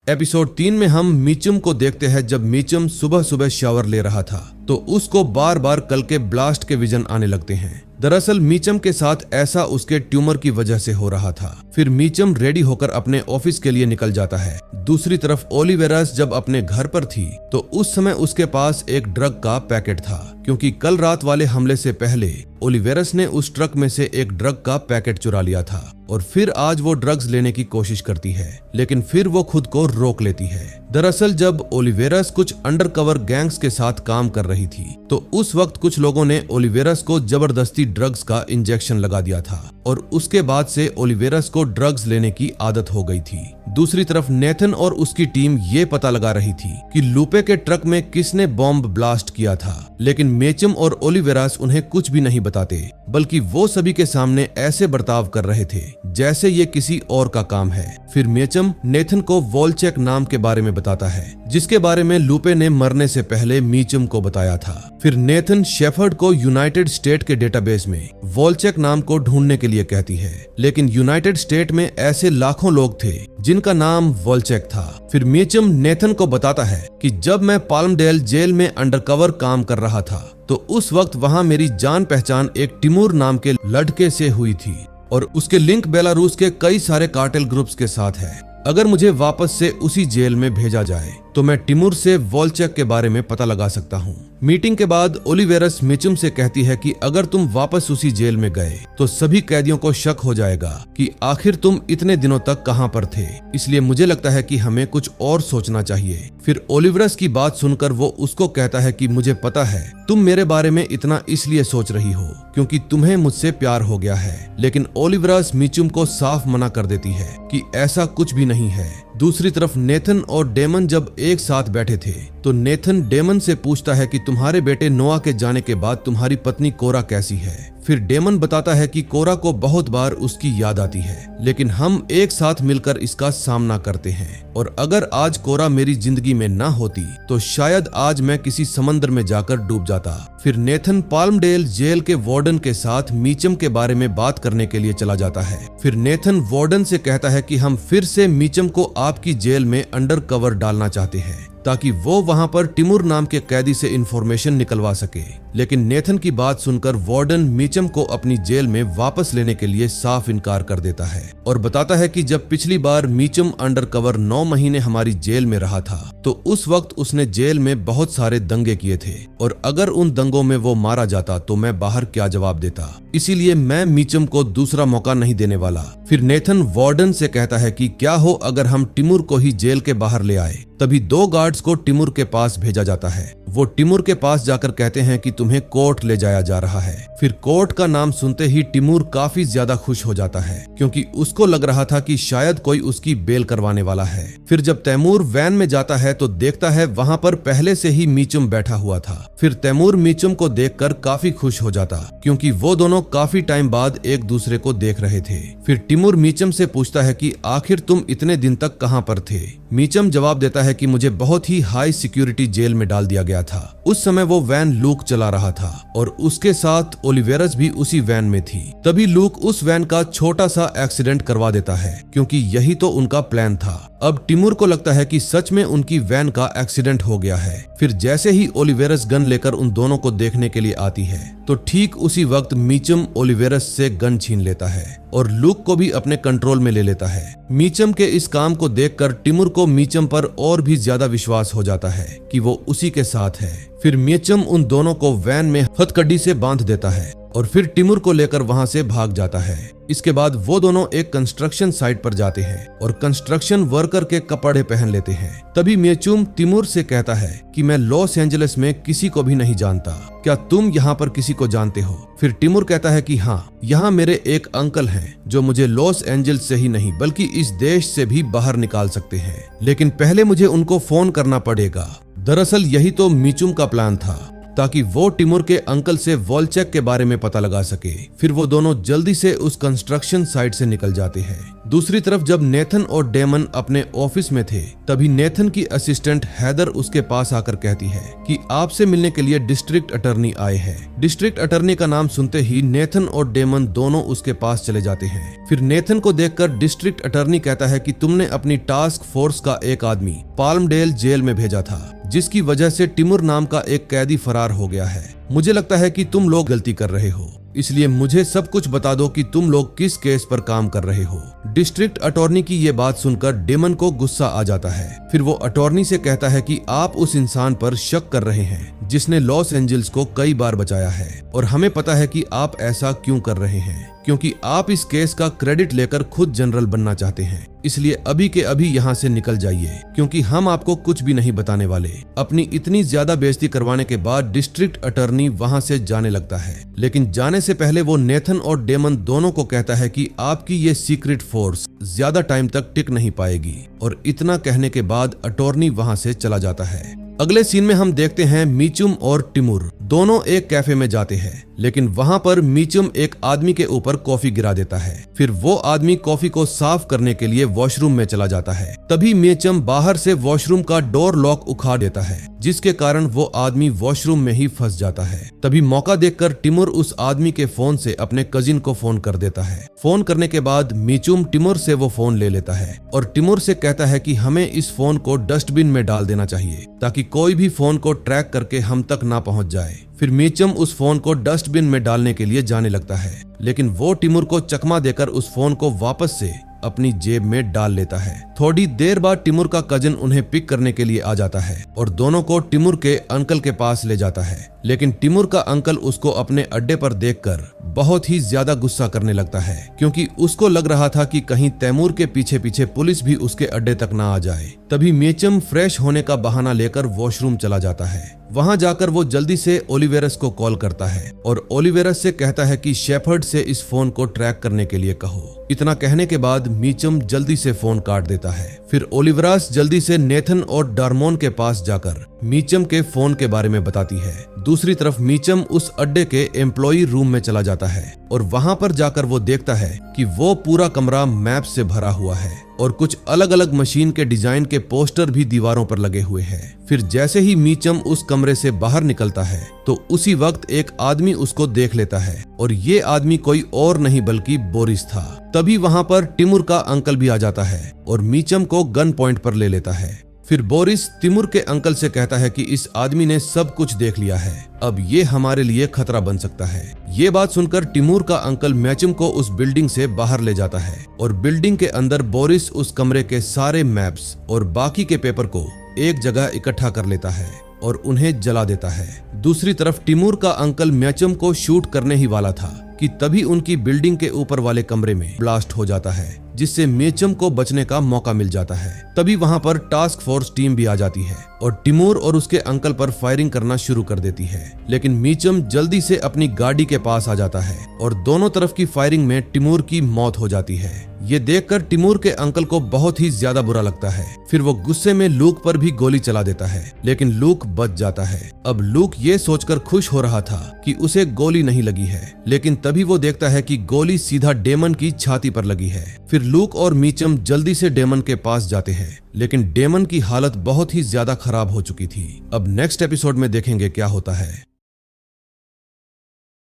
एपिसोड 3 में हम मिचम को देखते हैं। जब मिचम सुबह सुबह शावर ले रहा था तो उसको बार बार कल के ब्लास्ट के विजन आने लगते हैं। दरअसल मिचम के साथ ऐसा उसके ट्यूमर की वजह से हो रहा था। फिर मिचम रेडी होकर अपने ऑफिस के लिए निकल जाता है। दूसरी तरफ ओलिवेरास जब अपने घर पर थी तो उस समय उसके पास एक ड्रग का पैकेट था, क्योंकि कल रात वाले हमले से पहले ओलिवेरास ने उस ट्रक में से एक ड्रग का पैकेट चुरा लिया था और फिर आज वो ड्रग्स लेने की कोशिश करती है, लेकिन फिर वो खुद को रोक लेती है। दरअसल जब ओलिवेरास कुछ अंडरकवर गैंग्स के साथ काम कर रही थी तो उस वक्त कुछ लोगों ने ओलिवेरास को जबरदस्ती ड्रग्स का इंजेक्शन लगा दिया था और उसके बाद से ओलिवेरास को ड्रग्स लेने की आदत हो गई थी। दूसरी तरफ नेथन और उसकी टीम ये पता लगा रही थी कि लूपे के ट्रक में किसने बॉम्ब ब्लास्ट किया था, लेकिन मेचम और ओलिवेरास उन्हें कुछ भी नहीं बताते, बल्कि वो सभी के सामने ऐसे बर्ताव कर रहे थे जैसे ये किसी और का काम है। फिर मेचम नेथन को वोल्चैक नाम के बारे में बताता है, जिसके बारे में लूपे ने मरने से पहले मीचम को बताया था। फिर नेथन शेफर्ड को यूनाइटेड स्टेट के डेटाबेस में वॉल्चेक नाम को ढूंढने के लिए कहती है, लेकिन यूनाइटेड स्टेट में ऐसे लाखों लोग थे जिनका नाम वॉल्चेक था। फिर मीचम नेथन को बताता है कि जब मैं पाल्मडेल जेल में अंडरकवर काम कर रहा था तो उस वक्त वहां मेरी जान पहचान एक टिमूर नाम के लड़के से हुई थी और उसके लिंक बेलारूस के कई सारे कार्टेल ग्रुप्स के साथ है। अगर मुझे वापस से उसी जेल में भेजा जाए तो मैं टिमूर से वॉल्चेक के बारे में पता लगा सकता हूँ। मीटिंग के बाद ओलिवेरस मीचम से कहती है कि अगर तुम वापस उसी जेल में गए तो सभी कैदियों को शक हो जाएगा कि आखिर तुम इतने दिनों तक कहां पर थे, इसलिए मुझे लगता है कि हमें कुछ और सोचना चाहिए। फिर ओलिवेरस की बात सुनकर वो उसको कहता है कि मुझे पता है तुम मेरे बारे में इतना इसलिए सोच रही हो क्योंकि तुम्हें मुझसे प्यार हो गया है, लेकिन ओलिवेरस मीचम को साफ मना कर देती है कि ऐसा कुछ भी नहीं है। दूसरी तरफ नेथन और डेमन जब एक साथ बैठे थे तो नेथन डेमन से पूछता है कि तुम्हारे बेटे नोआ के जाने के बाद तुम्हारी पत्नी कोरा कैसी है। फिर डेमन बताता है कि कोरा को बहुत बार उसकी याद आती है, लेकिन हम एक साथ मिलकर इसका सामना करते हैं और अगर आज कोरा मेरी जिंदगी में ना होती तो शायद आज मैं किसी समंदर में जाकर डूब जाता। फिर नेथन पाल्मडेल जेल के वार्डन के साथ मीचम के बारे में बात करने के लिए चला जाता है। फिर नेथन वार्डन से कहता है कि हम फिर से मीचम को आपकी जेल में अंडर कवर डालना चाहते हैं ताकि वो वहां पर टिमूर नाम के कैदी से इंफॉर्मेशन निकलवा सके, लेकिन नेथन की बात सुनकर वार्डन मीचम को अपनी जेल में वापस लेने के लिए साफ इनकार कर देता है और बताता है कि जब पिछली बार मीचम अंडरकवर 9 महीने हमारी जेल में रहा था तो उस वक्त उसने जेल में बहुत सारे दंगे किए थे और अगर उन दंगों में वो मारा जाता तो मैं बाहर क्या जवाब देता, इसीलिए मैं मीचम को दूसरा मौका नहीं देने वाला। फिर नेथन वार्डन से कहता है कि क्या हो अगर हम टिमूर को ही जेल के बाहर ले आए। तभी 2 गार्ड्स को टिमूर के पास भेजा जाता है। वो टिमूर के पास जाकर कहते हैं कि तुम्हें कोर्ट ले जाया जा रहा है। फिर कोर्ट का नाम सुनते ही टिमूर काफी ज्यादा खुश हो जाता है क्योंकि उसको लग रहा था कि शायद कोई उसकी बेल करवाने वाला है। फिर जब तैमूर वैन में जाता है तो देखता है वहां पर पहले से ही मीचम बैठा हुआ था। फिर तैमूर मीचम को देखकर काफी खुश हो जाता क्योंकि वो दोनों काफी टाइम बाद एक दूसरे को देख रहे थे। फिर टिमूर मीचम से पूछता है कि आखिर तुम इतने दिन तक कहां पर थे। मीचम जवाब देता है कि मुझे बहुत ही हाई सिक्योरिटी जेल में डाल दिया गया था। उस समय वो वैन लूक चला रहा था और उसके साथ ओलिवेरस भी उसी वैन में थी। तभी लूक उस वैन का छोटा सा एक्सीडेंट करवा देता है क्योंकि यही तो उनका प्लान था। अब टिमूर को लगता है कि सच में उनकी वैन का एक्सीडेंट हो गया है। फिर जैसे ही ओलिवेरस गन लेकर उन दोनों को देखने के लिए आती है तो ठीक उसी वक्त मीचम ओलिवेरस से गन छीन लेता है और लूक को भी अपने कंट्रोल में ले लेता है। मीचम के इस काम को देखकर टिमूर को मीचम पर और भी ज्यादा विश्वास हो जाता है कि वो उसी के साथ है। फिर मीचम उन दोनों को वैन में हथकड़ी से बांध देता है और फिर टिमूर को लेकर वहां से भाग जाता है। इसके बाद वो दोनों एक कंस्ट्रक्शन साइट पर जाते हैं और कंस्ट्रक्शन वर्कर के कपड़े पहन लेते हैं। तभी मीचम टिमूर से कहता है कि मैं लॉस एंजलिस में किसी को भी नहीं जानता, क्या तुम यहाँ पर किसी को जानते हो? फिर टिमूर कहता है कि हाँ, यहाँ मेरे एक अंकल हैं जो मुझे लॉस एंजल्स से ही नहीं बल्कि इस देश से भी बाहर निकाल सकते हैं, लेकिन पहले मुझे उनको फोन करना पड़ेगा। दरअसल यही तो मीचम का प्लान था ताकि वो टिमूर के अंकल से वॉल्चेक के बारे में पता लगा सके। फिर वो दोनों जल्दी से उस कंस्ट्रक्शन साइट से निकल जाते हैं। दूसरी तरफ जब नेथन और डेमन अपने ऑफिस में थे तभी नेथन की असिस्टेंट हैदर उसके पास आकर कहती है कि आपसे मिलने के लिए डिस्ट्रिक्ट अटर्नी आए हैं। डिस्ट्रिक्ट अटर्नी का नाम सुनते ही नेथन और डेमन दोनों उसके पास चले जाते हैं। फिर नेथन को देखकर डिस्ट्रिक्ट अटर्नी कहता है कि तुमने अपनी टास्क फोर्स का एक आदमी पाल्मडेल जेल में भेजा था जिसकी वजह से टिमूर नाम का एक कैदी फरार हो गया है। मुझे लगता है कि तुम लोग गलती कर रहे हो, इसलिए मुझे सब कुछ बता दो कि तुम लोग किस केस पर काम कर रहे हो। डिस्ट्रिक्ट अटॉर्नी की ये बात सुनकर डेमन को गुस्सा आ जाता है। फिर वो अटॉर्नी से कहता है कि आप उस इंसान पर शक कर रहे हैं जिसने लॉस एंजल्स को कई बार बचाया है और हमें पता है कि आप ऐसा क्यों कर रहे हैं, क्योंकि आप इस केस का क्रेडिट लेकर खुद जनरल बनना चाहते हैं। इसलिए अभी के अभी यहाँ से निकल जाइए क्योंकि हम आपको कुछ भी नहीं बताने वाले। अपनी इतनी ज्यादा बेइज्जती करवाने के बाद डिस्ट्रिक्ट अटॉर्नी वहाँ से जाने लगता है, लेकिन जाने से पहले वो नेथन और डेमन दोनों को कहता है कि आपकी ये सीक्रेट फोर्स ज्यादा टाइम तक टिक नहीं पाएगी और इतना कहने के बाद अटॉर्नी वहाँ से चला जाता है। अगले सीन में हम देखते हैं मीचम और टिमूर दोनों एक कैफे में जाते हैं, लेकिन वहां पर मीचम एक आदमी के ऊपर कॉफी गिरा देता है। फिर वो आदमी कॉफी को साफ करने के लिए वॉशरूम में चला जाता है। तभी मेचम बाहर से वॉशरूम का डोर लॉक उखाड़ देता है, जिसके कारण वो आदमी वॉशरूम में ही फंस जाता है। तभी मौका देखकर टिमुर उस आदमी के फोन से अपने कजिन को फोन कर देता है। फोन करने के बाद मीचुम टिमुर से वो फोन ले लेता है और टिमुर से कहता है कि हमें इस फोन को डस्टबिन में डाल देना चाहिए ताकि कोई भी फोन को ट्रैक करके हम तक ना पहुंच जाए। फिर मीचम उस फोन को डस्टबिन में डालने के लिए जाने लगता है, लेकिन वो टिमुर को चकमा देकर उस फोन को वापस से अपनी जेब में डाल लेता है। थोड़ी देर बाद टिमुर का कजिन उन्हें पिक करने के लिए आ जाता है और दोनों को टिमुर के अंकल के पास ले जाता है, लेकिन टिमुर का अंकल उसको अपने अड्डे पर देखकर बहुत ही ज्यादा गुस्सा करने लगता है, क्योंकि उसको लग रहा था कि कहीं तैमूर के पीछे पीछे पुलिस भी उसके अड्डे तक ना आ जाए। तभी मेचम फ्रेश होने का बहाना लेकर वॉशरूम चला जाता है। वहां जाकर वो जल्दी से ओलिवेरस को कॉल करता है और ओलिवेरस से कहता है कि शेफर्ड से इस फोन को ट्रैक करने के लिए कहो। इतना कहने के बाद मीचम जल्दी से फोन काट देता है। फिर ओलिवेरस जल्दी से नेथन और डार्मोन के पास जाकर मीचम के फोन के बारे में बताती है। दूसरी तरफ मीचम उस अड्डे के एम्प्लॉई रूम में चला जाता है और वहां पर जाकर वो देखता है कि वो पूरा कमरा मैप से भरा हुआ है और कुछ अलग अलग मशीन के डिजाइन के पोस्टर भी दीवारों पर लगे हुए हैं। फिर जैसे ही मीचम उस कमरे से बाहर निकलता है तो उसी वक्त एक आदमी उसको देख लेता है और ये आदमी कोई और नहीं बल्कि बोरिस था। तभी वहां पर टिमुर का अंकल भी आ जाता है और मीचम को गन पॉइंट पर ले लेता है। फिर बोरिस तिमुर के अंकल से कहता है कि इस आदमी ने सब कुछ देख लिया है, अब ये हमारे लिए खतरा बन सकता है। ये बात सुनकर टिमुर का अंकल मैचम को उस बिल्डिंग से बाहर ले जाता है और बिल्डिंग के अंदर बोरिस उस कमरे के सारे मैप्स और बाकी के पेपर को एक जगह इकट्ठा कर लेता है और उन्हें जला देता है। दूसरी तरफ टिमुर का अंकल मैचम को शूट करने ही वाला था कि तभी उनकी बिल्डिंग के ऊपर वाले कमरे में ब्लास्ट हो जाता है, जिससे मेचम को बचने का मौका मिल जाता है। तभी वहां पर टास्क फोर्स टीम भी आ जाती है और टिमुर और उसके अंकल पर फायरिंग करना शुरू कर देती है, लेकिन मीचम जल्दी से अपनी गाड़ी के पास आ जाता है और दोनों तरफ की फायरिंग में टिमुर की मौत हो जाती है। ये देखकर टिमुर के अंकल को बहुत ही ज्यादा बुरा लगता है। फिर वो गुस्से में लूक पर भी गोली चला देता है, लेकिन लूक बच जाता है। अब लूक ये सोचकर खुश हो रहा था कि उसे गोली नहीं लगी है, लेकिन तभी वो देखता है कि गोली सीधा डेमन की छाती पर लगी है। फिर लूक और मीचम जल्दी से डेमन के पास जाते हैं, लेकिन डेमन की हालत बहुत ही ज्यादा खराब हो चुकी थी। अब नेक्स्ट एपिसोड में देखेंगे क्या होता है।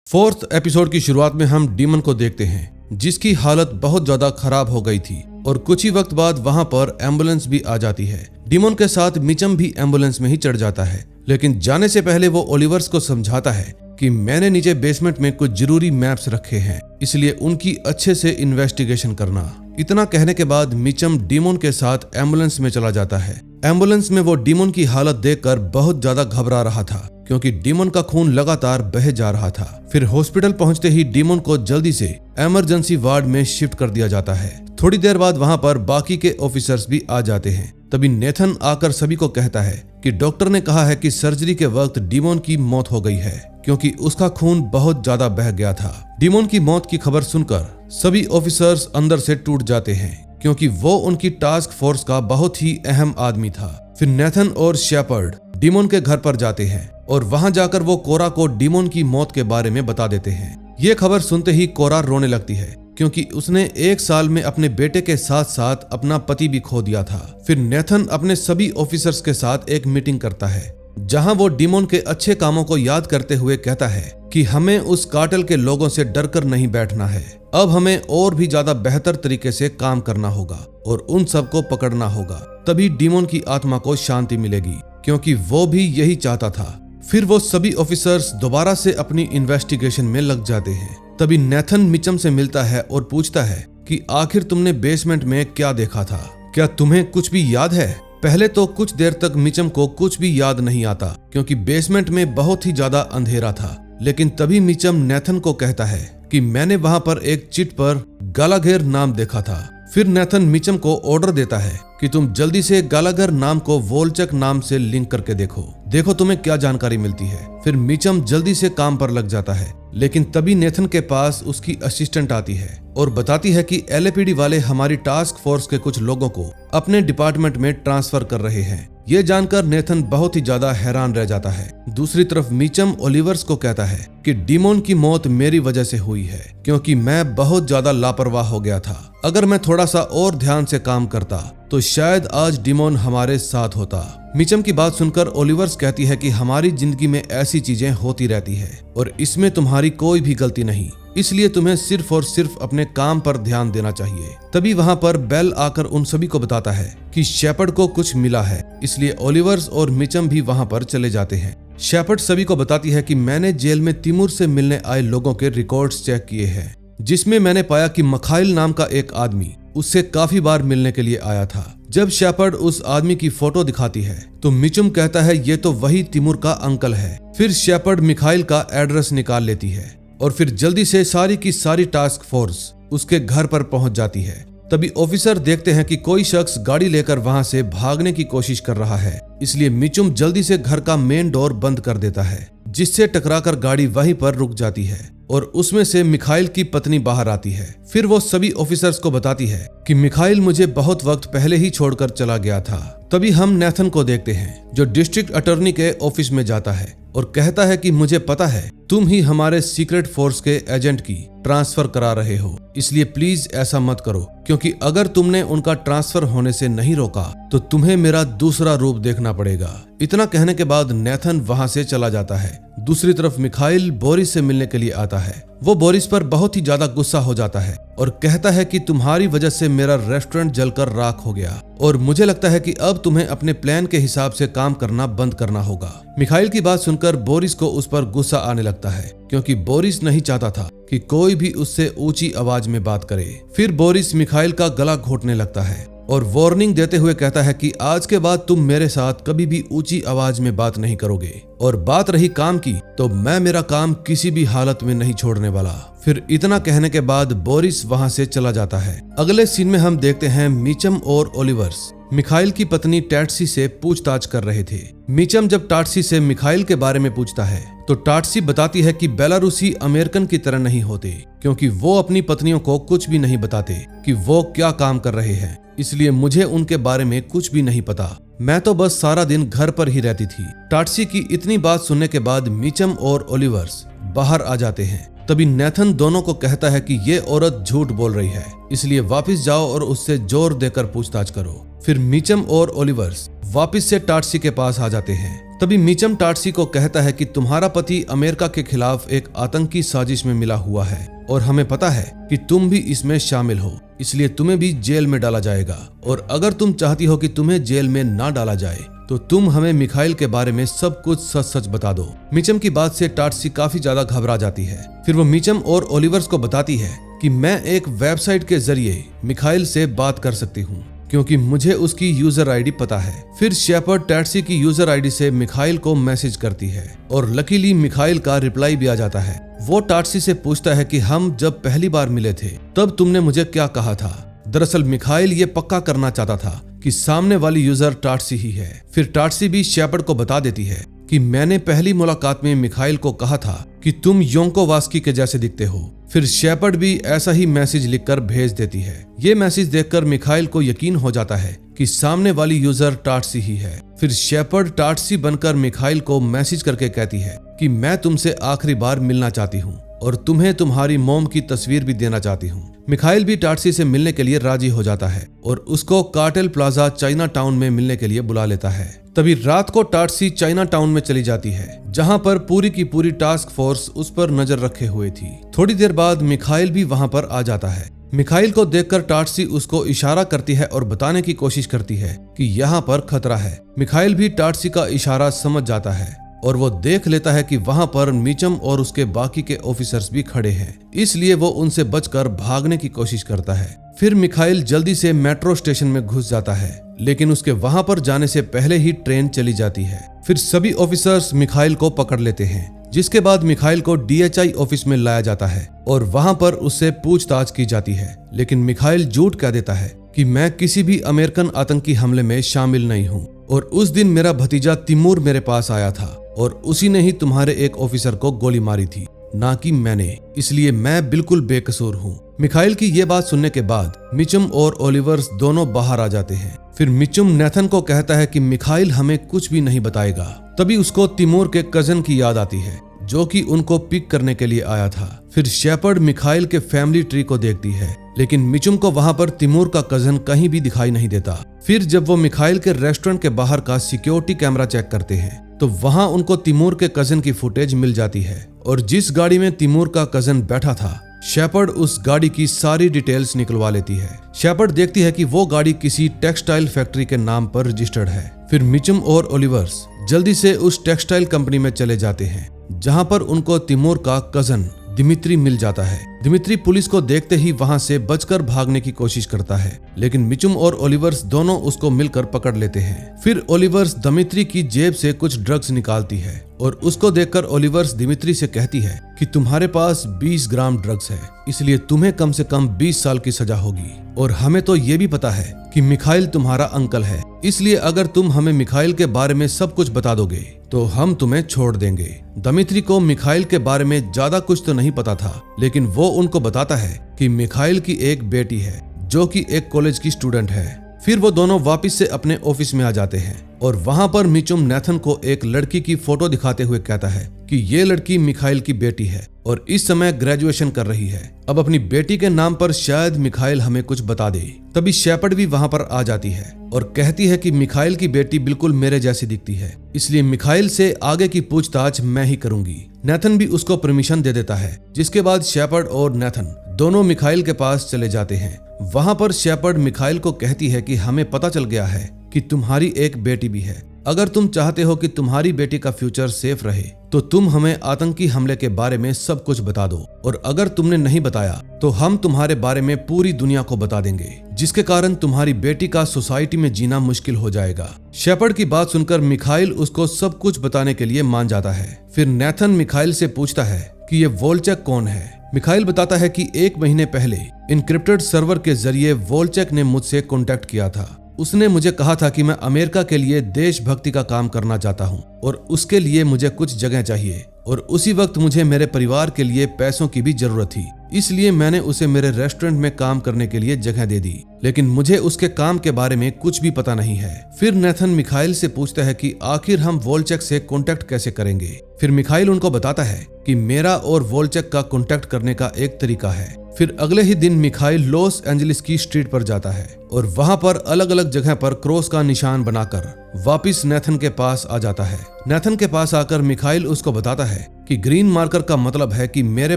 फोर्थ एपिसोड की शुरुआत में हम डीमन को देखते हैं, जिसकी हालत बहुत ज्यादा खराब हो गई थी और कुछ ही वक्त बाद वहां पर एम्बुलेंस भी आ जाती है। डीमन के साथ मिचम भी एम्बुलेंस में ही चढ़ जाता है, लेकिन जाने से पहले वो ओलिवर्स को समझाता है कि मैंने नीचे बेसमेंट में कुछ जरूरी मैप्स रखे हैं, इसलिए उनकी अच्छे से इन्वेस्टिगेशन करना। इतना कहने के बाद मिचम डीमन के साथ एम्बुलेंस में चला जाता है। एम्बुलेंस में वो डीमन की हालत देखकर बहुत ज्यादा घबरा रहा था, क्योंकि डीमन का खून लगातार बह जा रहा था। फिर हॉस्पिटल पहुंचते ही डीमन को जल्दी से इमरजेंसी वार्ड में शिफ्ट कर दिया जाता है। थोड़ी देर बाद वहां पर बाकी के ऑफिसर्स भी आ जाते हैं। तभी नेथन आकर सभी को कहता है कि डॉक्टर ने कहा है कि सर्जरी के वक्त डीमन की मौत हो गई है, क्योंकि उसका खून बहुत ज्यादा बह गया था। डीमन की मौत की खबर सुनकर सभी ऑफिसर्स अंदर से टूट जाते हैं, क्योंकि वो उनकी टास्क फोर्स का बहुत ही अहम आदमी था। फिर नेथन और शेपर्ड डीमन के घर पर जाते हैं और वहां जाकर वो कोरा को डीमन की मौत के बारे में बता देते हैं। ये खबर सुनते ही कोरा रोने लगती है, क्योंकि उसने 1 साल में अपने बेटे के साथ साथ अपना पति भी खो दिया था। फिर नेथन अपने सभी ऑफिसर्स के साथ एक मीटिंग करता है, जहां वो डीमन के अच्छे कामों को याद करते हुए कहता है कि हमें उस कार्टेल के लोगों से डरकर नहीं बैठना है। अब हमें और भी ज्यादा बेहतर तरीके से काम करना होगा और उन सबको पकड़ना होगा, तभी डीमन की आत्मा को शांति मिलेगी, क्योंकि वो भी यही चाहता था। फिर वो सभी ऑफिसर्स दोबारा से अपनी इन्वेस्टिगेशन में लग जाते हैं। तभी नेथन मिचम से मिलता है और पूछता है कि आखिर तुमने बेसमेंट में क्या देखा था, क्या तुम्हें कुछ भी याद है? पहले तो कुछ देर तक मिचम को कुछ भी याद नहीं आता, क्योंकि बेसमेंट में बहुत ही ज्यादा अंधेरा था। लेकिन तभी मिचम नेथन को कहता है कि मैंने वहां पर एक चिट पर गालाघेर नाम देखा था। फिर नेथन मिचम को ऑर्डर देता है कि तुम जल्दी से गालाघर नाम को वोल्चक नाम से लिंक करके देखो तुम्हें क्या जानकारी मिलती है। फिर मिचम जल्दी से काम पर लग जाता है, लेकिन तभी नेथन के पास उसकी असिस्टेंट आती है और बताती है कि LAPD वाले हमारी टास्क फोर्स के कुछ लोगों को अपने डिपार्टमेंट में ट्रांसफर कर रहे हैं। ये जानकर नेथन बहुत ही ज्यादा हैरान रह जाता है। दूसरी तरफ मीचम ओलिवर्स को कहता है कि डीमोन की मौत मेरी वजह से हुई है, क्योंकि मैं बहुत ज्यादा लापरवाह हो गया था। अगर मैं थोड़ा सा और ध्यान से काम करता तो शायद आज डीमोन हमारे साथ होता। मीचम की बात सुनकर ओलिवर्स कहती है कि हमारी जिंदगी में ऐसी चीजें होती रहती है और इसमें तुम्हारी कोई भी गलती नहीं, इसलिए तुम्हें सिर्फ और सिर्फ अपने काम पर ध्यान देना चाहिए। तभी वहां पर बेल आकर उन सभी को बताता है कि शेपर्ड को कुछ मिला है, इसलिए ओलिवर्स और मीचम भी वहां पर चले जाते हैं। शेपर्ड सभी को बताती है कि मैंने जेल में तिमूर से मिलने आए लोगों के रिकॉर्ड्स चेक किए हैं, जिसमें मैंने पाया कि मिखाइल नाम का एक आदमी उससे काफी बार मिलने के लिए आया था। जब शेपर्ड उस आदमी की फोटो दिखाती है तो मिचम कहता है ये तो वही तिमूर का अंकल है। फिर शेपर्ड मिखाइल का एड्रेस निकाल लेती है और फिर जल्दी से सारी की सारी टास्क फोर्स उसके घर पर पहुंच जाती है। तभी ऑफिसर देखते हैं कि कोई शख्स गाड़ी लेकर वहां से भागने की कोशिश कर रहा है, इसलिए मिचम जल्दी से घर का मेन डोर बंद कर देता है, जिससे टकराकर गाड़ी वहीं पर रुक जाती है और उसमें से मिखाइल की पत्नी बाहर आती है। फिर वो सभी ऑफिसर्स को बताती है कि मिखाइल मुझे बहुत वक्त पहले ही छोड़कर चला गया था। तभी हम नेथन को देखते हैं जो डिस्ट्रिक्ट अटॉर्नी के ऑफिस में जाता है और कहता है कि मुझे पता है तुम ही हमारे सीक्रेट फोर्स के एजेंट की ट्रांसफर करा रहे हो, इसलिए प्लीज ऐसा मत करो, क्योंकि अगर तुमने उनका ट्रांसफर होने से नहीं रोका तो तुम्हें मेरा दूसरा रूप देखना पड़ेगा। इतना कहने के बाद नेथन वहां से चला जाता है। दूसरी तरफ मिखाइल बोरिस से मिलने के लिए आता है। वो बोरिस पर बहुत ही ज्यादा गुस्सा हो जाता है और कहता है कि तुम्हारी वजह से मेरा रेस्टोरेंट जलकर राख हो गया और मुझे लगता है कि अब तुम्हें अपने प्लान के हिसाब से काम करना बंद करना होगा। मिखाइल की बात सुनकर बोरिस को उस पर गुस्सा आने लगता है, क्योंकि बोरिस नहीं चाहता था कि कोई भी उससे ऊंची आवाज में बात करे। फिर बोरिस मिखाइल का गला घोटने लगता है और वार्निंग देते हुए कहता है कि आज के बाद तुम मेरे साथ कभी भी ऊंची आवाज में बात नहीं करोगे, और बात रही काम की तो मैं मेरा काम किसी भी हालत में नहीं छोड़ने वाला। फिर इतना कहने के बाद बोरिस वहां से चला जाता है। अगले सीन में हम देखते हैं मीचम और ओलिवर्स मिखाइल की पत्नी टैटसी से पूछताछ कर रहे थे। मीचम जब टाटसी से मिखाइल के बारे में पूछता है तो टाटसी बताती है कि बेलारूसी अमेरिकन की तरह नहीं होते, क्योंकि वो अपनी पत्नियों को कुछ भी नहीं बताते कि वो क्या काम कर रहे हैं, इसलिए मुझे उनके बारे में कुछ भी नहीं पता। मैं तो बस सारा दिन घर पर ही रहती थी। टाटसी की इतनी बात सुनने के बाद मीचम और ओलिवर्स बाहर आ जाते हैं। तभी नेथन दोनों को कहता है कि ये औरत झूठ बोल रही है, इसलिए वापस जाओ और उससे जोर देकर पूछताछ करो। फिर मीचम और ओलिवर्स वापस से टाटसी के पास आ जाते हैं। तभी मीचम टाटसी को कहता है कि तुम्हारा पति अमेरिका के खिलाफ एक आतंकी साजिश में मिला हुआ है और हमें पता है कि तुम भी इसमें शामिल हो, इसलिए तुम्हें भी जेल में डाला जाएगा, और अगर तुम चाहती हो कि तुम्हें जेल में ना डाला जाए तो तुम हमें मिखाइल के बारे में सब कुछ सच सच बता दो। मीचम की बात से टाटसी काफी ज्यादा घबरा जाती है। फिर वो मीचम और ओलिवर्स को बताती है कि मैं एक वेबसाइट के जरिए मिखाइल से बात कर सकती हूँ, क्योंकि मुझे उसकी यूजर आईडी पता है। फिर शेपर्ड टैटसी की यूजर आईडी से मिखाइल को मैसेज करती है और लकीली मिखाइल का रिप्लाई भी आ जाता है। वो टाटसी से पूछता है कि हम जब पहली बार मिले थे तब तुमने मुझे क्या कहा था। दरअसल मिखाइल ये पक्का करना चाहता था कि सामने वाली यूजर टाटसी ही है। फिर टाटसी भी शेपर्ड को बता देती है कि मैंने पहली मुलाकात में मिखाइल को कहा था कि तुम योंको वास्की के जैसे दिखते हो। फिर शेपर्ड भी ऐसा ही मैसेज लिखकर भेज देती है। ये मैसेज देखकर मिखाइल को यकीन हो जाता है कि सामने वाली यूजर टाटसी ही है। फिर शेपर्ड टाटसी बनकर मिखाइल को मैसेज करके कहती है कि मैं तुमसे आखिरी बार मिलना चाहती हूँ और तुम्हें तुम्हारी मोम की तस्वीर भी देना चाहती हूँ। मिखाइल भी टाटसी से मिलने के लिए राजी हो जाता है और उसको कार्टेल प्लाजा चाइना टाउन में मिलने के लिए बुला लेता है। तभी रात को टाटसी चाइना टाउन में चली जाती है, जहां पर पूरी की पूरी टास्क फोर्स उस पर नजर रखे हुए थी। थोड़ी देर बाद मिखाइल भी वहां पर आ जाता है। मिखाइल को देखकर टाटसी उसको इशारा करती है और बताने की कोशिश करती है कि यहाँ पर खतरा है। मिखाइल भी टाटसी का इशारा समझ जाता है और वो देख लेता है कि वहां पर मीचम और उसके बाकी के ऑफिसर्स भी खड़े हैं, इसलिए वो उनसे बचकर भागने की कोशिश करता है। फिर मिखाइल जल्दी से मेट्रो स्टेशन में घुस जाता है, लेकिन उसके वहां पर जाने से पहले ही ट्रेन चली जाती है। फिर सभी ऑफिसर्स मिखाइल को पकड़ लेते हैं, जिसके बाद मिखाइल को DHI ऑफिस में लाया जाता है और वहां पर उससे पूछताछ की जाती है। लेकिन मिखाइल झूठ कह देता है कि मैं किसी भी अमेरिकन आतंकी हमले में शामिल नहीं हूँ और उस दिन मेरा भतीजा तिमूर मेरे पास आया था और उसी ने ही तुम्हारे एक ऑफिसर को गोली मारी थी, ना कि मैंने, इसलिए मैं बिल्कुल बेकसूर हूँ। मिखाइल की ये बात सुनने के बाद मिचम और ओलिवर्स दोनों बाहर आ जाते हैं। फिर मिचम नेथन को कहता है कि मिखाइल हमें कुछ भी नहीं बताएगा। तभी उसको तिमोर के कजन की याद आती है जो कि उनको पिक करने के लिए आया था। फिर शेपर्ड मिखाइल के फैमिली ट्री को देखती है, लेकिन मिचम को वहां पर तिमोर का कजन कहीं भी दिखाई नहीं देता। फिर जब वो मिखाइल के रेस्टोरेंट के बाहर का सिक्योरिटी कैमरा चेक करते हैं तो वहां उनको तिमोर के कजन की फुटेज मिल जाती है और जिस गाड़ी में तिमोर का कजन बैठा था शेपर्ड उस गाड़ी की सारी डिटेल्स निकलवा लेती है। शेपर्ड देखती है कि वो गाड़ी किसी टेक्सटाइल फैक्ट्री के नाम पर रजिस्टर्ड है। फिर मिचम और ओलिवर्स जल्दी से उस टेक्सटाइल कंपनी में चले जाते हैं जहां पर उनको तिमोर का कजन दिमित्री मिल जाता है। दिमित्री पुलिस को देखते ही वहां से बचकर भागने की कोशिश करता है, लेकिन मिचम और ओलिवर्स दोनों उसको मिलकर पकड़ लेते हैं। फिर ओलिवर्स दिमित्री की जेब से कुछ ड्रग्स निकालती है और उसको देखकर ओलिवर्स दिमित्री से कहती है कि तुम्हारे पास 20 ग्राम ड्रग्स है, इसलिए तुम्हें कम से कम 20 साल की सजा होगी। और हमें तो ये भी पता है कि मिखाइल तुम्हारा अंकल है, इसलिए अगर तुम हमें मिखाइल के बारे में सब कुछ बता दोगे तो हम तुम्हें छोड़ देंगे। दिमित्री को मिखाइल के बारे में ज्यादा कुछ तो नहीं पता था, लेकिन वो उनको बताता है कि मिखाइल की एक बेटी है जो कि एक कॉलेज की स्टूडेंट है। फिर वो दोनों वापस से अपने ऑफिस में आ जाते हैं और वहां पर मिचम नेथन को एक लड़की की फोटो दिखाते हुए कहता है कि ये लड़की मिखाइल की बेटी है और इस समय ग्रेजुएशन कर रही है। अब अपनी बेटी के नाम पर शायद मिखाइल हमें कुछ बता दे। तभी शेपर्ड भी वहां पर आ जाती है और कहती है कि मिखाइल की बेटी बिल्कुल मेरे जैसी दिखती है, इसलिए मिखाइल से आगे की पूछताछ मैं ही करूंगी। नेथन भी उसको परमिशन दे देता है, जिसके बाद शेपर्ड और नेथन दोनों मिखाइल के पास चले जाते हैं। वहां पर शेपर्ड मिखाइल को कहती है कि हमें पता चल गया है कि तुम्हारी एक बेटी भी है। अगर तुम चाहते हो कि तुम्हारी बेटी का फ्यूचर सेफ रहे तो तुम हमें आतंकी हमले के बारे में सब कुछ बता दो, और अगर तुमने नहीं बताया तो हम तुम्हारे बारे में पूरी दुनिया को बता देंगे, जिसके कारण तुम्हारी बेटी का सोसाइटी में जीना मुश्किल हो जाएगा। शेपर्ड की बात सुनकर मिखाइल उसको सब कुछ बताने के लिए मान जाता है। फिर नेथन मिखाइल से पूछता है कि ये वोल्चेक कौन है। मिखाइल बताता है कि 1 महीने पहले इनक्रिप्टेड सर्वर के जरिए वोल्चेक ने मुझसे कॉन्टेक्ट किया था। उसने मुझे कहा था कि मैं अमेरिका के लिए देशभक्ति का काम करना चाहता हूं और उसके लिए मुझे कुछ जगह चाहिए, और उसी वक्त मुझे मेरे परिवार के लिए पैसों की भी जरूरत थी, इसलिए मैंने उसे मेरे रेस्टोरेंट में काम करने के लिए जगह दे दी, लेकिन मुझे उसके काम के बारे में कुछ भी पता नहीं है। फिर नेथन मिखाइल से पूछता है कि आखिर हम वोल्चेक से कॉन्टेक्ट कैसे करेंगे। फिर मिखाइल उनको बताता है कि मेरा और वोल्चेक का कॉन्टेक्ट करने का एक तरीका है। फिर अगले ही दिन मिखाइल लॉस एंजलिस की स्ट्रीट पर जाता है और वहां पर अलग अलग जगह पर क्रॉस का निशान बनाकर वापिस नेथन के पास आ जाता है। नेथन के पास आकर मिखाइल उसको बताता है कि ग्रीन मार्कर का मतलब है कि मेरे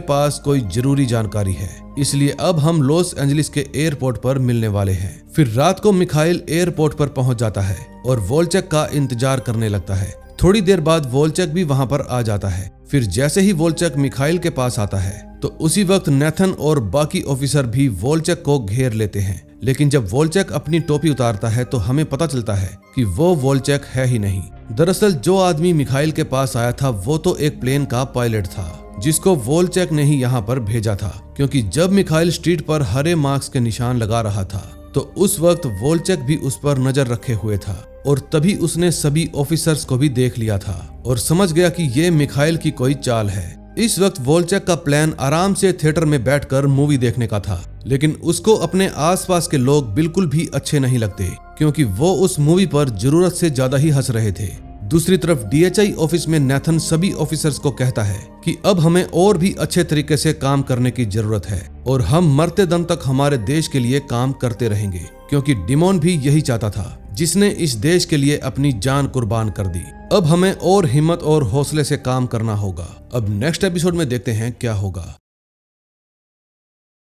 पास कोई जरूरी जानकारी है, इसलिए अब हम लॉस एंजलिस के एयरपोर्ट पर मिलने वाले हैं। फिर रात को मिखाइल एयरपोर्ट पर पहुंच जाता है और वोल्चेक का इंतजार करने लगता है। थोड़ी देर बाद वोल्चेक भी वहां पर आ जाता है। फिर जैसे ही वोल्चेक मिखाइल के पास आता है तो उसी वक्त नेथन और बाकी ऑफिसर भी वोल्चेक को घेर लेते हैं, लेकिन जब वोल्चेक अपनी टोपी उतारता है तो हमें पता चलता है कि वो वोल्चेक है ही नहीं। दरअसल जो आदमी मिखाइल के पास आया था वो तो एक प्लेन का पायलट था, जिसको वोल्चेक ने ही यहाँ पर भेजा था, क्योंकि जब मिखाइल स्ट्रीट पर हरे मार्क्स के निशान लगा रहा था तो उस वक्त वोल्चेक भी उस पर नजर रखे हुए था, और तभी उसने सभी ऑफिसर्स को भी देख लिया था और समझ गया कि ये मिखाइल की कोई चाल है। इस वक्त वोल्चेक का प्लान आराम से थिएटर में बैठकर मूवी देखने का था, लेकिन उसको अपने आसपास के लोग बिल्कुल भी अच्छे नहीं लगते, क्योंकि वो उस मूवी पर जरूरत से ज्यादा ही हंस रहे थे। दूसरी तरफ DHI ऑफिस में नेथन सभी ऑफिसर्स को कहता है कि अब हमें और भी अच्छे तरीके से काम करने की जरूरत है और हम मरते दम तक हमारे देश के लिए काम करते रहेंगे, क्योंकि डिमोन भी यही चाहता था, जिसने इस देश के लिए अपनी जान कुर्बान कर दी। अब हमें और हिम्मत और हौसले से काम करना होगा। अब नेक्स्ट एपिसोड में देखते हैं क्या होगा।